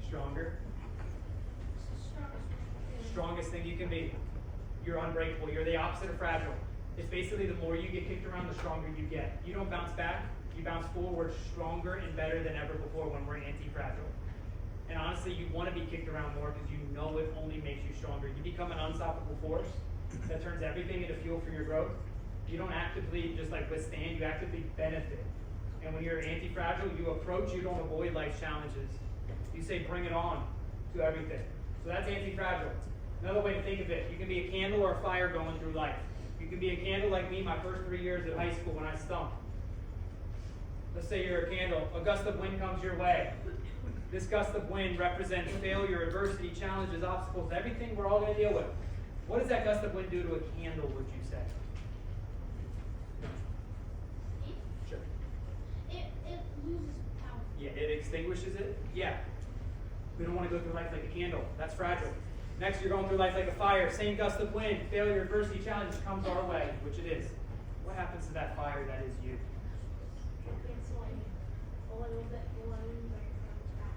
Strong. stronger? Strongest. Strongest thing you can be. You're unbreakable. You're the opposite of fragile. It's basically the more you get kicked around, the stronger you get. You don't bounce back. You bounce forward stronger and better than ever before when we're anti-fragile. And honestly, you want to be kicked around more because you know it only makes you stronger. You become an unstoppable force that turns everything into fuel for your growth. You don't actively just like withstand, you actively benefit. And when you're anti-fragile, you approach, you don't avoid life's challenges. You say, bring it on to everything. So that's anti-fragile. Another way to think of it, you can be a candle or a fire going through life. You can be a candle like me my first 3 years at high school when I stunk. Let's say you're a candle. A gust of wind comes your way. This gust of wind represents failure, adversity, challenges, obstacles, everything we're all going to deal with. What does that gust of wind do to a candle, would you say? Sure. It loses power. Yeah, it extinguishes it? Yeah. We don't want to go through life like a candle. That's fragile. Next, you're going through life like a fire. Same gust of wind, failure, adversity, challenge comes our way, which it is. What happens to that fire that is you? It's like a little bit blown, but it comes back.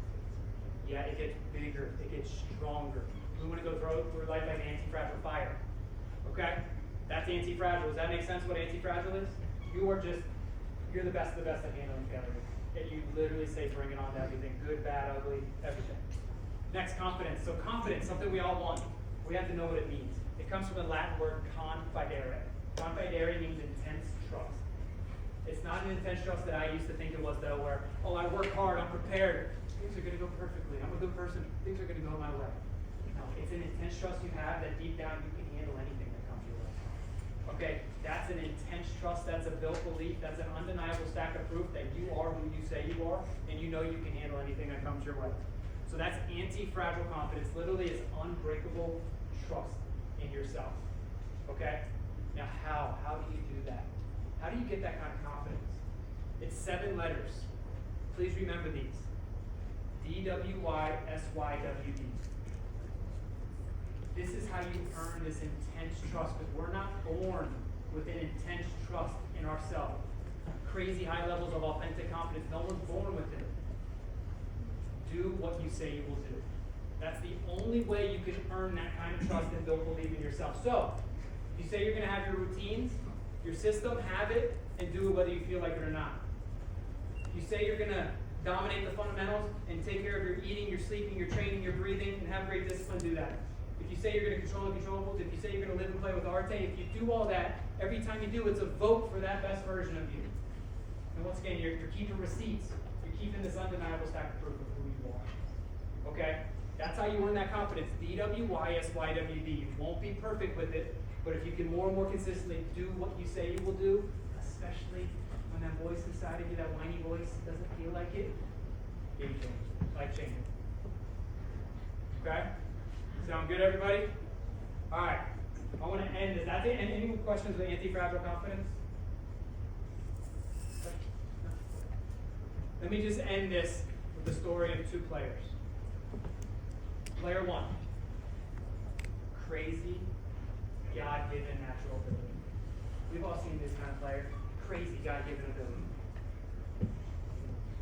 Yeah, it gets bigger. It gets stronger. We want to go through life like an anti-fragile fire. Okay? That's anti-fragile. Does that make sense what anti-fragile is? You're the best of the best at handling failure. And you literally say bring it on to everything. Good, bad, ugly, everything. Next, confidence. So confidence, something we all want. We have to know what it means. It comes from the Latin word confidere. Confidere means intense trust. It's not an intense trust that I used to think it was though, where, oh, I work hard, I'm prepared. Things are going to go perfectly. I'm a good person. Things are going to go my way. No, it's an intense trust you have that deep down you can handle anything that comes your way. Okay, that's an intense trust. That's a built belief. That's an undeniable stack of proof that you are who you say you are, and you know you can handle anything that comes your way. So that's anti-fragile confidence. Literally, it's unbreakable trust in yourself. Okay? Now, how? How do you do that? How do you get that kind of confidence? It's 7 letters. Please remember these. D-W-Y-S-Y-W-D. This is how you earn this intense trust, because we're not born with an intense trust in ourselves. Crazy high levels of authentic confidence. No one's born with it. Do what you say you will do. That's the only way you can earn that kind of trust and build belief in yourself. So, if you say you're going to have your routines, your system, have it, and do it whether you feel like it or not. If you say you're going to dominate the fundamentals and take care of your eating, your sleeping, your training, your breathing, and have great discipline, do that. If you say you're going to control the controllables, if you say you're going to live and play with arte, if you do all that, every time you do, it's a vote for that best version of you. And once again, you're keeping receipts. You're keeping this undeniable stack of proof of who you are. Okay? That's how you earn that confidence. D-W-Y-S-Y-W-D. You won't be perfect with it, but if you can more and more consistently do what you say you will do, especially when that voice inside of you, that whiny voice, doesn't feel like it, game changer, life changing. Okay? Sound good, everybody? All right. I want to end this. That's it. Any questions with anti-fragile confidence? Let me just end this with the story of 2 players. Player 1, crazy, God-given natural ability. We've all seen this kind of player. Crazy God-given ability.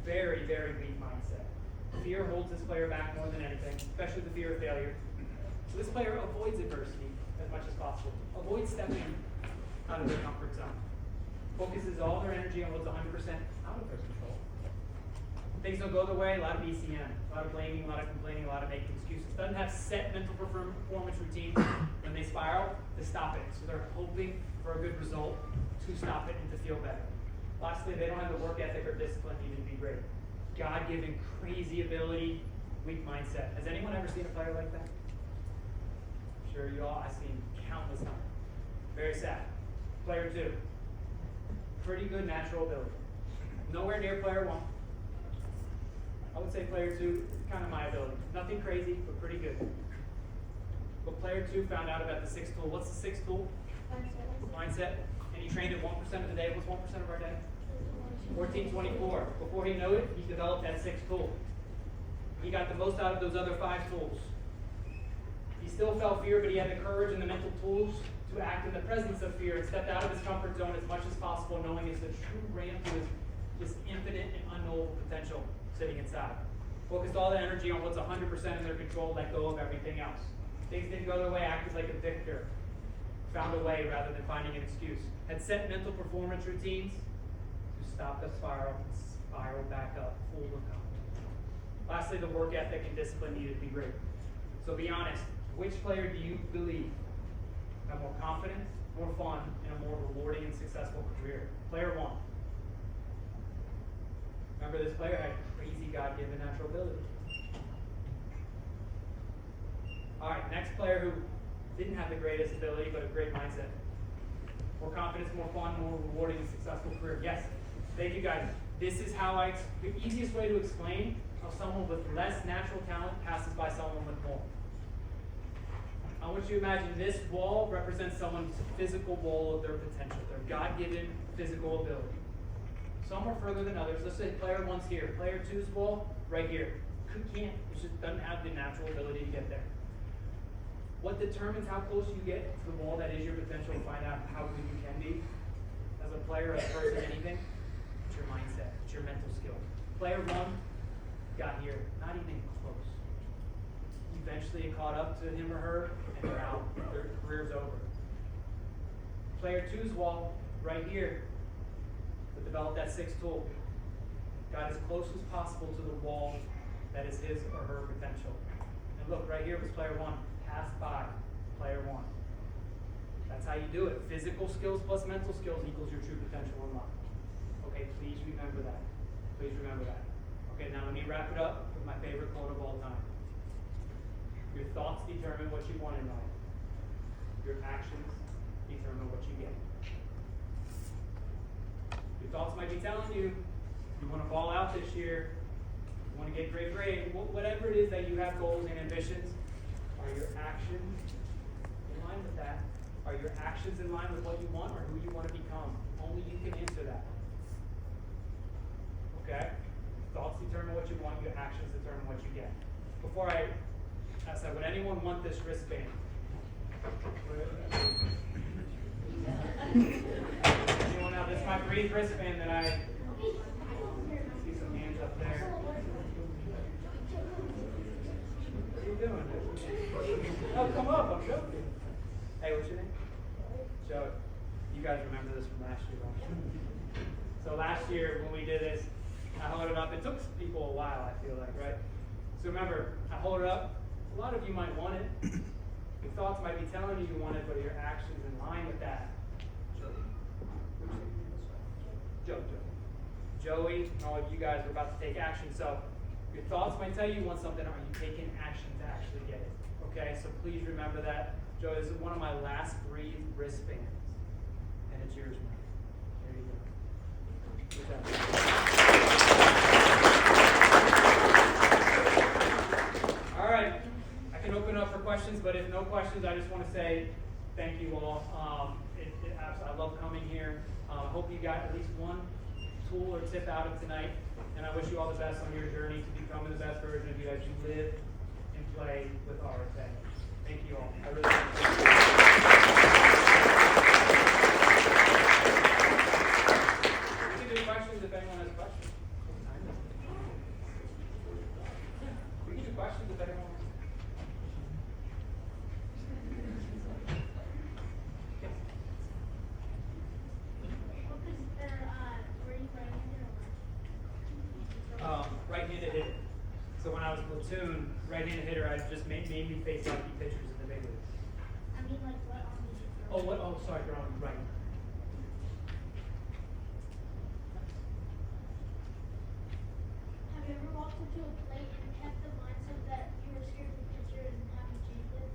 Very, very weak mindset. Fear holds this player back more than anything, especially the fear of failure. So this player avoids adversity as much as possible. Avoids stepping out of their comfort zone. Focuses all their energy on what's 100% out of their control. Things don't go their way, a lot of BCM, a lot of blaming, a lot of complaining, a lot of making excuses. Doesn't have set mental performance routines when they spiral to stop it. So they're hoping for a good result to stop it and to feel better. Lastly, they don't have the work ethic or discipline even to be great. God-given, crazy ability, weak mindset. Has anyone ever seen a player like that? I'm sure you all. I've seen countless times. Very sad. Player 2, pretty good natural ability. Nowhere near player 1. I would say player 2, kind of my ability. Nothing crazy, but pretty good. But player 2 found out about the 6th tool. What's the 6th tool? Mindset. And he trained it 1% of the day. What's 1% of our day? 1424. Before he knew it, he developed that 6th tool. He got the most out of those other 5 tools. He still felt fear, but he had the courage and the mental tools to act in the presence of fear and stepped out of his comfort zone as much as possible, knowing it's the true ramp to his infinite and unknowable potential sitting inside. Focused all the energy on what's 100% in their control, let go of everything else. Things didn't go their way, acted like a victor. Found a way rather than finding an excuse. Had set mental performance routines to stop the spiral and spiral back up, full of confidence. Lastly, the work ethic and discipline needed to be great. So be honest, which player do you believe had more confidence, more fun, and a more rewarding and successful career? Player 1. Remember, this player had crazy God-given natural ability. All right, next player who didn't have the greatest ability, but a great mindset. More confidence, more fun, more rewarding and successful career. Yes, thank you guys. This is how the easiest way to explain how someone with less natural talent passes by someone with more. I want you to imagine this wall represents someone's physical wall of their potential, their God-given physical ability. Some are further than others. Let's say player 1's here. Player 2's wall, right here. It just doesn't have the natural ability to get there. What determines how close you get to the wall that is your potential to find out how good you can be as a player, as a person, anything? It's your mindset. It's your mental skill. Player 1 got here, not even close. Eventually it caught up to him or her, and they're out. Their career's over. Player 2's wall, right here, to develop that 6th tool. Got as close as possible to the wall that is his or her potential. And look, right here was player 1. Passed by player 1. That's how you do it. Physical skills plus mental skills equals your true potential unlocked. Okay, please remember that. Please remember that. Okay, now let me wrap it up with my favorite quote of all time. Your thoughts determine what you want in life. Your actions determine what you get. Your thoughts might be telling you want to ball out this year, you want to get great grade, whatever it is that you have goals and ambitions. Are your actions in line with that? Are your actions in line with what you want or who you want to become? Only you can answer that. Okay? Thoughts determine what you want, your actions determine what you get. Before I ask that, would anyone want this wristband? Anyone else? This is my brief wristband that I see some hands up there. What are you doing? Oh, come up, I'm joking. Hey, what's your name? Joe. You guys remember this from last year, don't you? So last year when we did this, I hold it up. It took people a while, I feel like, right? So remember, I hold it up. A lot of you might want it. Your thoughts might be telling you you want it, but are your actions in line with that? Joey, and all of you guys are about to take action. So your thoughts might tell you want something. Are you taking action to actually get it? Okay, so please remember that. Joey, this is one of my last breathe wristbands. And it's yours now. There you go. Good job. All right, I can open up for questions, but if no questions, I just want to say thank you all. I love coming here. I hope you got at least one tool or tip out of tonight, and I wish you all the best on your journey to becoming the best version of you as you live and play with RFA. Thank you all. I really appreciate it. We can do questions if anyone has questions. We can do questions if anyone wants. Right-handed hitter. So when I was platoon, right-handed hitter, I just mainly face hockey pitchers in the big leagues. I mean, like, what arm did you throw? Oh, what? Oh, sorry, you're on right. Have you ever walked into a plate and kept the mindset that you were scared of the pitcher and haven't changed it?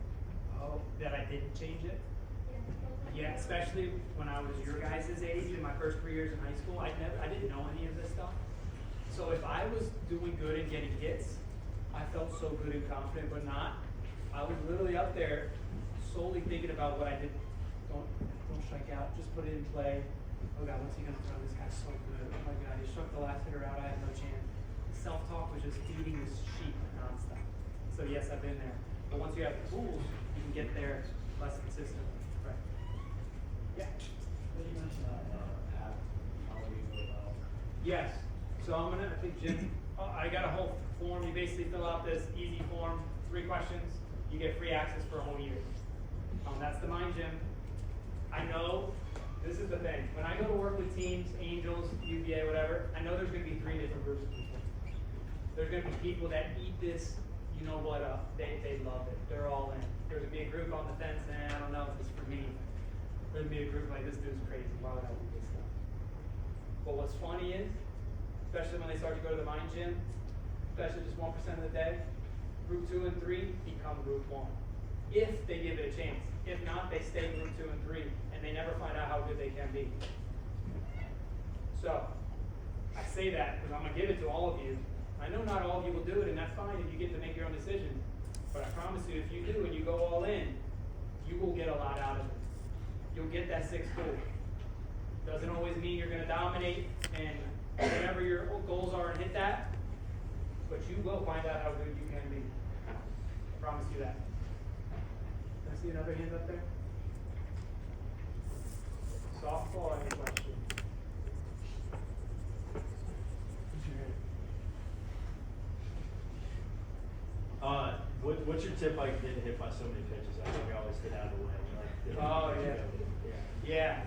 Oh, that I didn't change it? Yeah. Yeah, especially when I was your guys' age in my first 3 years in high school. I didn't know any of this stuff. So if I was doing good and getting hits, I felt so good and confident, but not. I was literally up there solely thinking about what I did. Don't strike out, just put it in play. Oh God, what's he gonna throw? This guy's so good. Oh my God, he struck the last hitter out, I have no chance. Self-talk was just feeding this sheep nonstop. So yes, I've been there. But once you have the tools, you can get there less consistently. Right. Yeah. Did you mention that app? How do you go about? Yes. So I think Jim I got a whole form. You basically fill out this easy form, 3 questions. You get free access for a whole year. That's the Mind Gym. I know, this is the thing. When I go to work with teams, Angels, UVA, whatever, I know there's going to be 3 different groups of people. There's going to be people that eat this, you know what, they love it. They're all in. There's going to be a group on the fence, I don't know if it's for me. There's going to be a group like, this dude's crazy. Why would I do this stuff? But what's funny is, especially when they start to go to the Mind Gym, especially just 1% of the day, group 2 and 3 become group 1. If they give it a chance. If not, they stay group 2 and 3, and they never find out how good they can be. So, I say that because I'm going to give it to all of you. I know not all of you will do it, and that's fine if you get to make your own decision. But I promise you, if you do and you go all in, you will get a lot out of it. You'll get that 6th goal. Doesn't always mean you're going to dominate and whatever your goals are and hit that, but you will find out how good you can be. I promise you that. Can I see another hand up there? Softball, any question? What's your tip like getting hit by so many pitches? I think I always get out of the way. Like, Oh, yeah.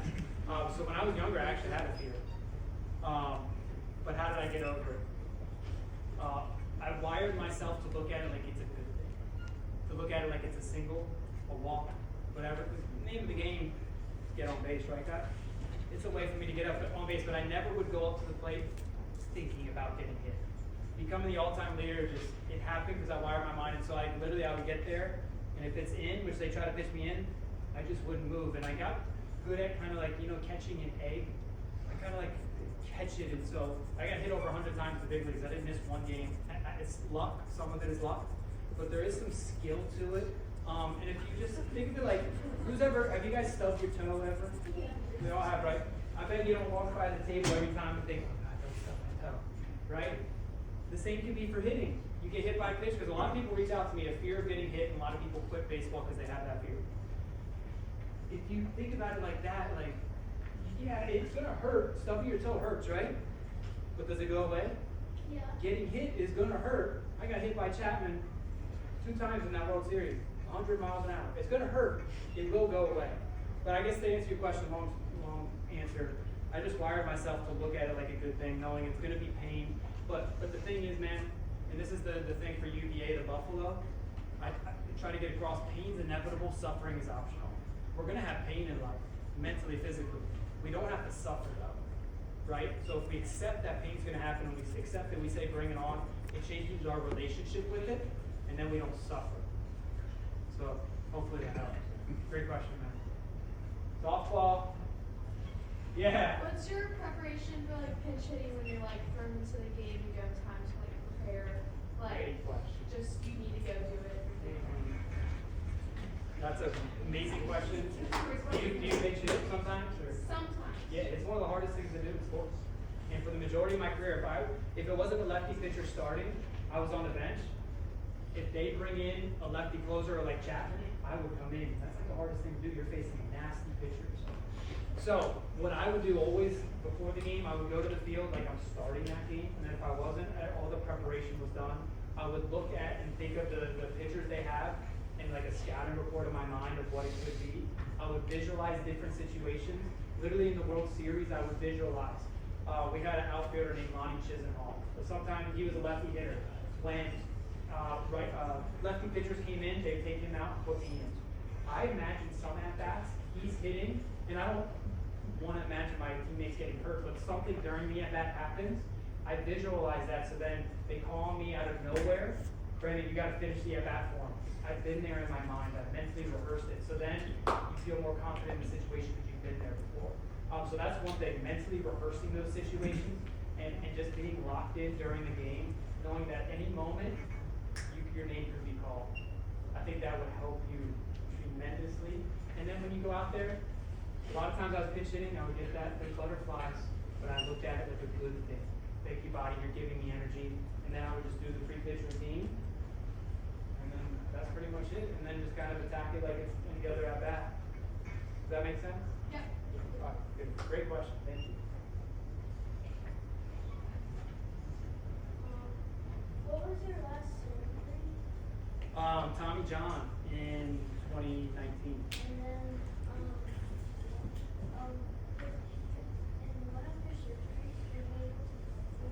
So when I was younger, I actually had a fear. But how did I get over it? I wired myself to look at it like it's a good thing. To look at it like it's a single, a walk, whatever. The name of the game is get on base, right, guys? It's a way for me to get up on base, but I never would go up to the plate thinking about getting hit. Becoming the all-time leader, just it happened because I wired my mind, and so I would get there, and if it's in, which they try to pitch me in, I just wouldn't move, and I got good at kind of like, catching an egg. I kind of like catch it, and so I got hit over 100 times in the big leagues. I didn't miss one game. It's luck. Some of it is luck, but there is some skill to it. And if you just think of it like, have you guys stubbed your toe ever? Yeah. We all have, right? I bet you don't walk by the table every time and think, oh God, don't stub my toe, right? The same can be for hitting. You get hit by a pitch, because a lot of people reach out to me, a fear of getting hit, and a lot of people quit baseball because they have that fear. If you think about it like that, like, yeah, it's gonna hurt. Stubbing your toe hurts, right? But does it go away? Yeah. Getting hit is gonna hurt. I got hit by Chapman 2 times in that World Series, 100 miles an hour. It's gonna hurt. It will go away. But I guess to answer your question, long answer, I just wired myself to look at it like a good thing, knowing it's gonna be pain. But the thing is, man, and this is the thing for UVA, the Buffalo, I try to get across, pain's inevitable, suffering is optional. We're gonna have pain in life, mentally, physically. We don't have to suffer though, right? So if we accept that pain's gonna happen, and we accept it, we say bring it on, it changes our relationship with it, and then we don't suffer. So hopefully that helps. Great question, man. Softball. Yeah. What's your preparation for like pitch hitting when you're like thrown into the game and you have time to like prepare? Like, Great question. just you need to go do it. That's an amazing question. Do you pitch hit sometimes? Or? Sometimes. Yeah, it's one of the hardest things to do in sports. And for the majority of my career, if it wasn't a lefty pitcher starting, I was on the bench. If they bring in a lefty closer or like Chapman, I would come in. That's like the hardest thing to do. You're facing nasty pitchers. So what I would do always before the game, I would go to the field like I'm starting that game, and then if I wasn't, all the preparation was done. I would look at and think of the pitchers they have and like a scouting report in my mind of what it could be. I would visualize different situations. Literally in the World Series, I would visualize. We had an outfielder named Lonnie Chisenhall. So sometimes he was a lefty hitter. When lefty pitchers came in, they'd take him out and put me in. I imagine some at-bats, he's hitting, and I don't want to imagine my teammates getting hurt, but something during the at-bat happens. I visualize that, so then they call me out of nowhere. Brandon, you got to finish the at-bat for him. I've been there in my mind. I've mentally rehearsed it. So then you feel more confident in the situation because you've been there before. So that's one thing, mentally rehearsing those situations and just being locked in during the game, knowing that any moment your name could be called. I think that would help you tremendously. And then when you go out there, a lot of times I was pitch hitting, I would get the butterflies, but I looked at it like a good thing. Thank you, body, you're giving me energy. And then I would just do the pre-pitch routine. And then that's pretty much it. And then just kind of attack it like it's any other at bat. Does that make sense? Yep. All right, good. Great question. Thank you. Tommy John in 2019. And then, and what of your surgeries were you able to,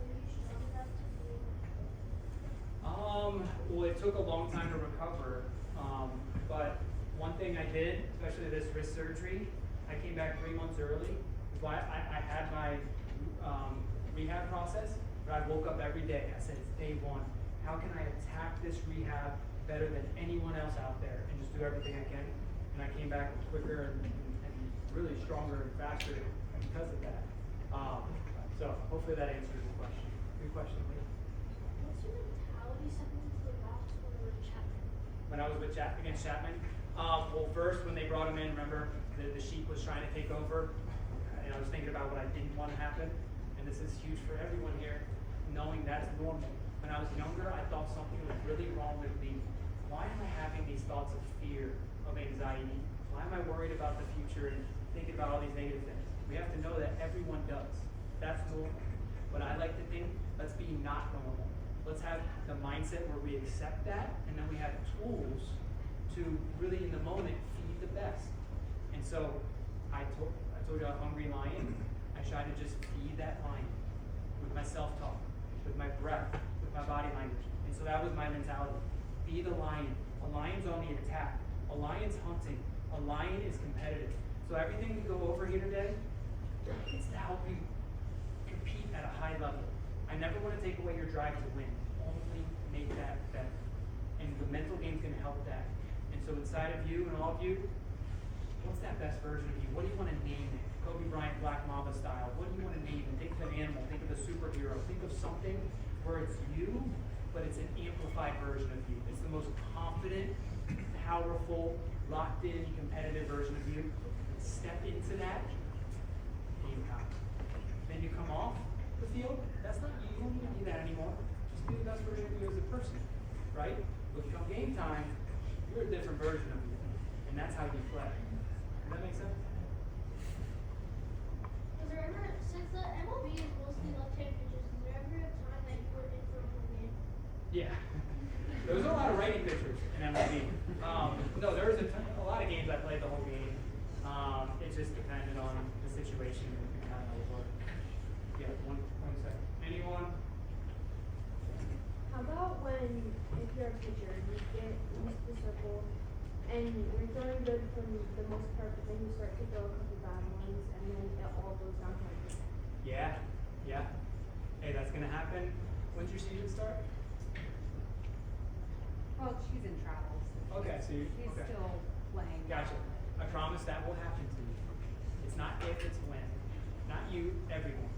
were you strong enough to do? Well, it took a long time to recover. But one thing I did, especially this wrist surgery, I came back 3 months early. Why I had my rehab process, but I woke up every day. I said, it's day one. How can I attack this rehab better than anyone else out there and just do everything I can? And I came back quicker and really stronger and faster because of that. So hopefully that answers the question. Good question, Lee. What's your mentality stepping into the box when you were Chapman? When I was with against Chapman, well, first when they brought him in, remember the sheep was trying to take over, and I was thinking about what I didn't want to happen, and this is huge for everyone here, knowing that's normal. When I was younger, I thought something was really wrong with me. Why am I having these thoughts of fear, of anxiety? Why am I worried about the future and thinking about all these negative things? We have to know that everyone does. That's normal. But I like to think, let's be not normal. Let's have the mindset where we accept that, and then we have tools to really, in the moment, feed the best. And so, I told you I'm a hungry lion. I try to just feed that lion with my self-talk, with my breath, with my body language. And so that was my mentality. Be the lion. A lion's on the attack. A lion's hunting. A lion is competitive. So everything we go over here today, it's to help you compete at a high level. I never want to take away your drive to win. Only make that better. And the mental game's going to help that. And so inside of you and all of you, what's that best version of you? What do you want to name it? Kobe Bryant, Black Mamba style. What do you want to name it? Think of an animal. Think of a superhero. Think of something where it's you, but it's an amplified version of you. It's the most confident, powerful, locked in, competitive version of you. Step into that, game time. Then you come off the field. That's not you. You don't need to be that anymore. Just be the best version of you as a person, right? But come game time, you're a different version of you, and that's how you play. Does that make sense? Was there ever, since the MLB is mostly left-hand pitchers, was there ever a time that you were in for a whole game? Yeah. There was a lot of righty pitchers in MLB. No, there was a lot of games I played the whole game. It just depended on the situation and kind of what. Yeah, one second. Anyone? How about when, if you're a pitcher, you get used to the circle, and you're throwing good for the most part, but then you start to throw a couple bad ones, and then it all goes down to like this. Yeah. Hey, that's gonna happen. When's your season start? Well, she's in travels. Okay, so you, She's okay. still playing. Gotcha. I promise that will happen to you. It's not if, it's when. Not you, everyone.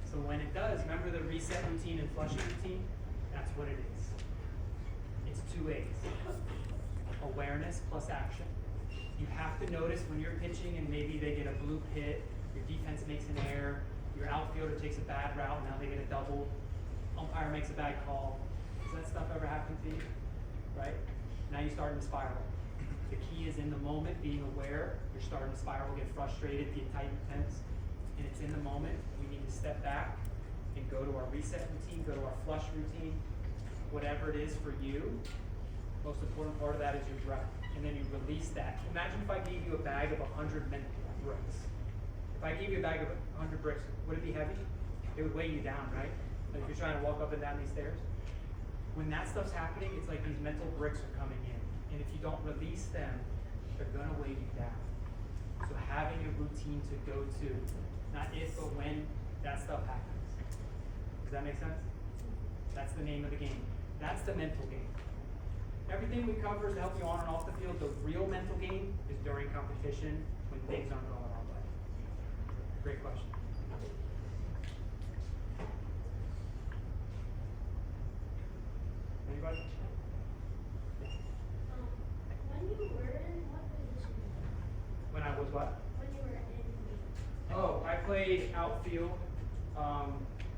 So when it does, remember the reset routine and flushing routine? That's what it is. It's 2 A's. Awareness plus action. You have to notice when you're pitching and maybe they get a bloop hit, your defense makes an error, your outfielder takes a bad route, now they get a double, umpire makes a bad call. Does that stuff ever happen to you? Right? Now you start to spiral. The key is in the moment, being aware. You're starting to spiral, get frustrated, get tight and tense. And it's in the moment. We need to step back and go to our reset routine, go to our flush routine, whatever it is for you. Most important part of that is your breath. And then you release that. Imagine if I gave you a bag of 100 mental bricks. If I gave you a bag of 100 bricks, would it be heavy? It would weigh you down, right? Like if you're trying to walk up and down these stairs. When that stuff's happening, it's like these mental bricks are coming in. And if you don't release them, they're gonna weigh you down. So having a routine to go to, not if but when that stuff happens. Does that make sense? That's the name of the game. That's the mental game. Everything we cover is to help you on and off the field. The real mental game is during competition when things aren't going our way. Great question. Anybody? When you were in what position? When I was what? When you were in. Oh, I played outfield,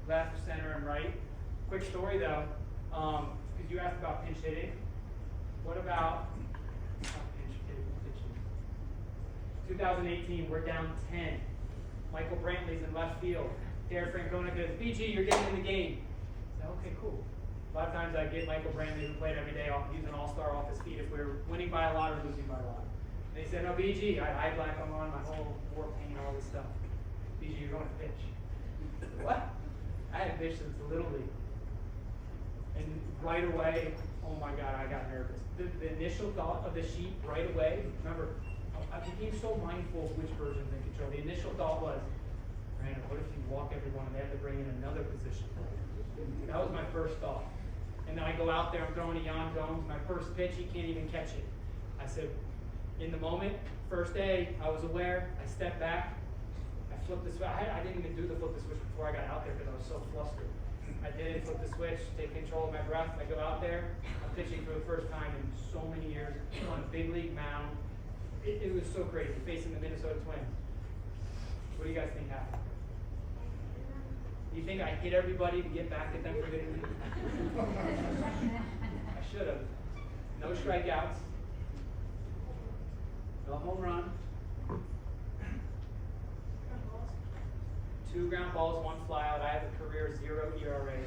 left, center, and right. Quick story though, because you asked about pinch hitting. What about pinch hitting? 2018, we're down 10. Michael Brantley's in left field. Derek Francona goes, BG, you're getting in the game. I said, okay, cool. A lot of times I get Michael Brantley, who played every day, he's an all-star off his feet if we're winning by a lot or losing by a lot. And he said, no, BG, I had eye black on, my whole war paint, all this stuff. BG, you're going to pitch. What? I had pitched since Little League. And right away, oh my God, I got nervous. The initial thought of the sheet right away, remember, I became so mindful of which version of in control. The initial thought was, Brandon, what if you walk everyone and they have to bring in another position player? That was my first thought. And then I go out there, I'm throwing to Jan Gomes, my first pitch, he can't even catch it. I said, in the moment, first day, I was aware, I stepped back, I flipped the switch. I didn't even do the flip the switch before I got out there because I was so flustered. I did it, flip the switch, take control of my breath, I go out there, I'm pitching for the first time in so many years on a big league mound. It was so crazy, facing the Minnesota Twins. What do you guys think happened? You think I hit everybody to get back at them for hitting me? I should have. No strikeouts. No home run. 2 ground balls, 1 flyout. I have a career 0 ERA.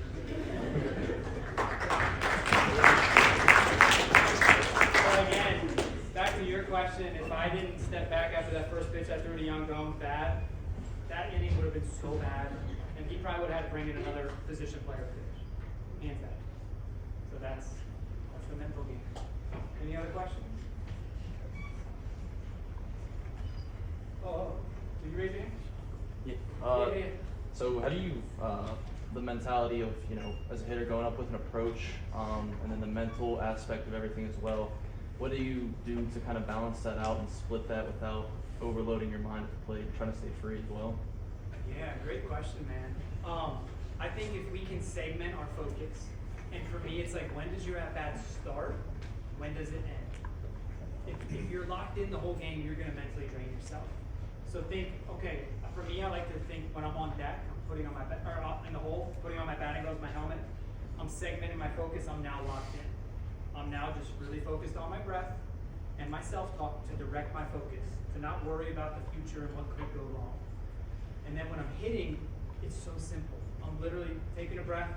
So again, back to your question, if I didn't step back after that first pitch I threw to Young Gomes bad, that inning would have been so bad. And he probably would have had to bring in another position player to pitch. Hands down. So that's the mental game. Any other questions? Oh, did you raise your hand? Yeah. So how do you, the mentality of, as a hitter going up with an approach, and then the mental aspect of everything as well, what do you do to kind of balance that out and split that without overloading your mind at the plate, trying to stay free as well? Yeah, great question, man. I think if we can segment our focus, and for me it's like, when does your at-bat start? When does it end? If you're locked in the whole game, you're going to mentally drain yourself. So think, okay, for me, I like to think when I'm on deck, I'm putting on my in the hole, putting on my batting gloves, my helmet. I'm segmenting my focus. I'm now locked in. I'm now just really focused on my breath and my self-talk to direct my focus, to not worry about the future and what could go wrong. And then when I'm hitting, it's so simple. I'm literally taking a breath,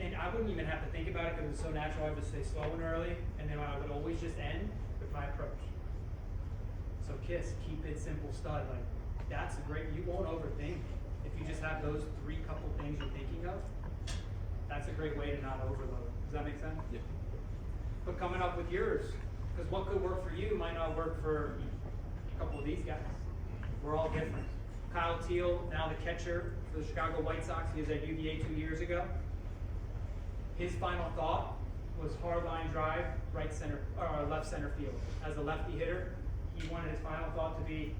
and I wouldn't even have to think about it because it's so natural. I would just say slow and early, and then I would always just end with my approach. So KISS, keep it simple, stud. Like, that's a great, you won't overthink. If you just have those 3 couple things you're thinking of, that's a great way to not overload. Does that make sense? Yeah. But coming up with yours, because what could work for you might not work for a couple of these guys. We're all different. Kyle Teal, now the catcher for the Chicago White Sox, he was at UVA 2 years ago. His final thought was hard line drive, left center field. As a lefty hitter, he wanted his final thought to be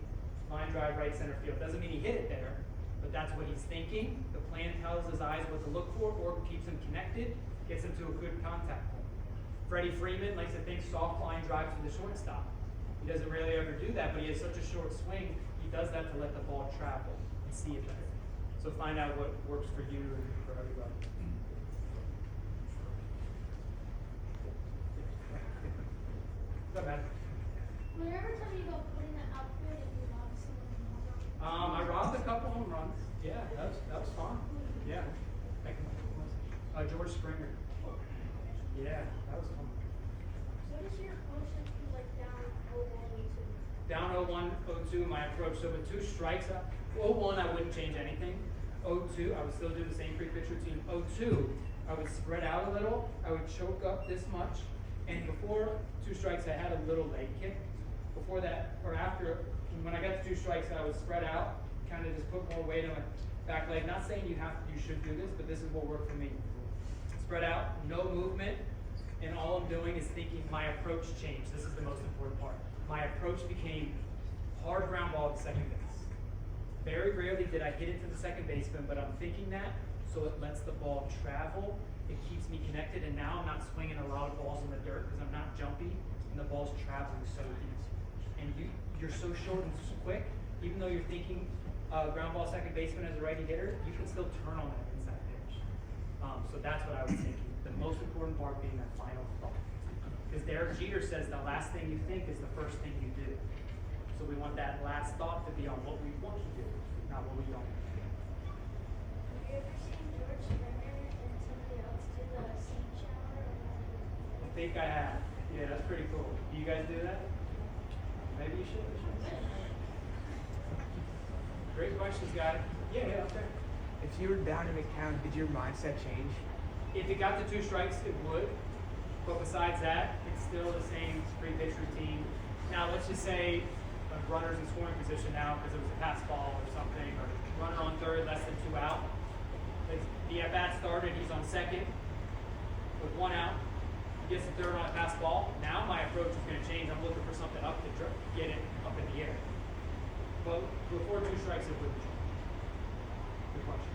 line drive, right center field. Doesn't mean he hit it there, but that's what he's thinking. The plan tells his eyes what to look for, or keeps him connected, gets him to a good contact point. Freddie Freeman likes to think soft line drive to the shortstop. He doesn't really ever do that, but he has such a short swing, he does that to let the ball travel and see it better. So find out what works for you and for everybody. Go ahead. Was there ever time you got put in the outfield and you robbed someone in home run? I robbed a couple home runs. Yeah, that was fun. Yeah. George Springer. Yeah, that was fun. What is your approach if you like down 0-1, 0-2? Down 0-1, 0-2, my approach. So with 2 strikes, 0-1, I wouldn't change anything. 0-2, I would still do the same pre-pitch routine. 0-2, I would spread out a little. I would choke up this much. And before 2 strikes, I had a little leg kick. Before that, or after, when I got to 2 strikes, I would spread out, kind of just put more weight on my back leg. Not saying you should do this, but this is what worked for me. Spread out, no movement, and all I'm doing is thinking my approach changed. This is the most important part. My approach became hard ground ball to second base. Very rarely did I hit it to the second baseman, but I'm thinking that, so it lets the ball travel. It keeps me connected, and now I'm not swinging a lot of balls in the dirt because I'm not jumpy, and the ball's traveling so easy. And you're so short and so quick, even though you're thinking ground ball second baseman as a righty hitter, you can still turn on that inside pitch. So that's what I was thinking. The most important part being that final thought. Because Derek Jeter says the last thing you think is the first thing you do. So we want that last thought to be on what we want to do, not what we don't. Have you ever seen George Springer and somebody else do the think I have. Yeah, that's pretty cool. Do you guys do that? Maybe you should. Great questions, guys. Yeah, okay. If you were down an account, did your mindset change? If it got to 2 strikes, it would. But besides that, it's still the same 3-pitch routine. Now, let's just say a runner's in scoring position now because it was a pass ball or something, or runner on third, less than 2 out. The at-bat started, he's on second with 1 out. He gets the third on a pass ball. Now my approach is going to change. I'm looking for something up to get it up in the air. But before 2 strikes, it wouldn't change. Good question.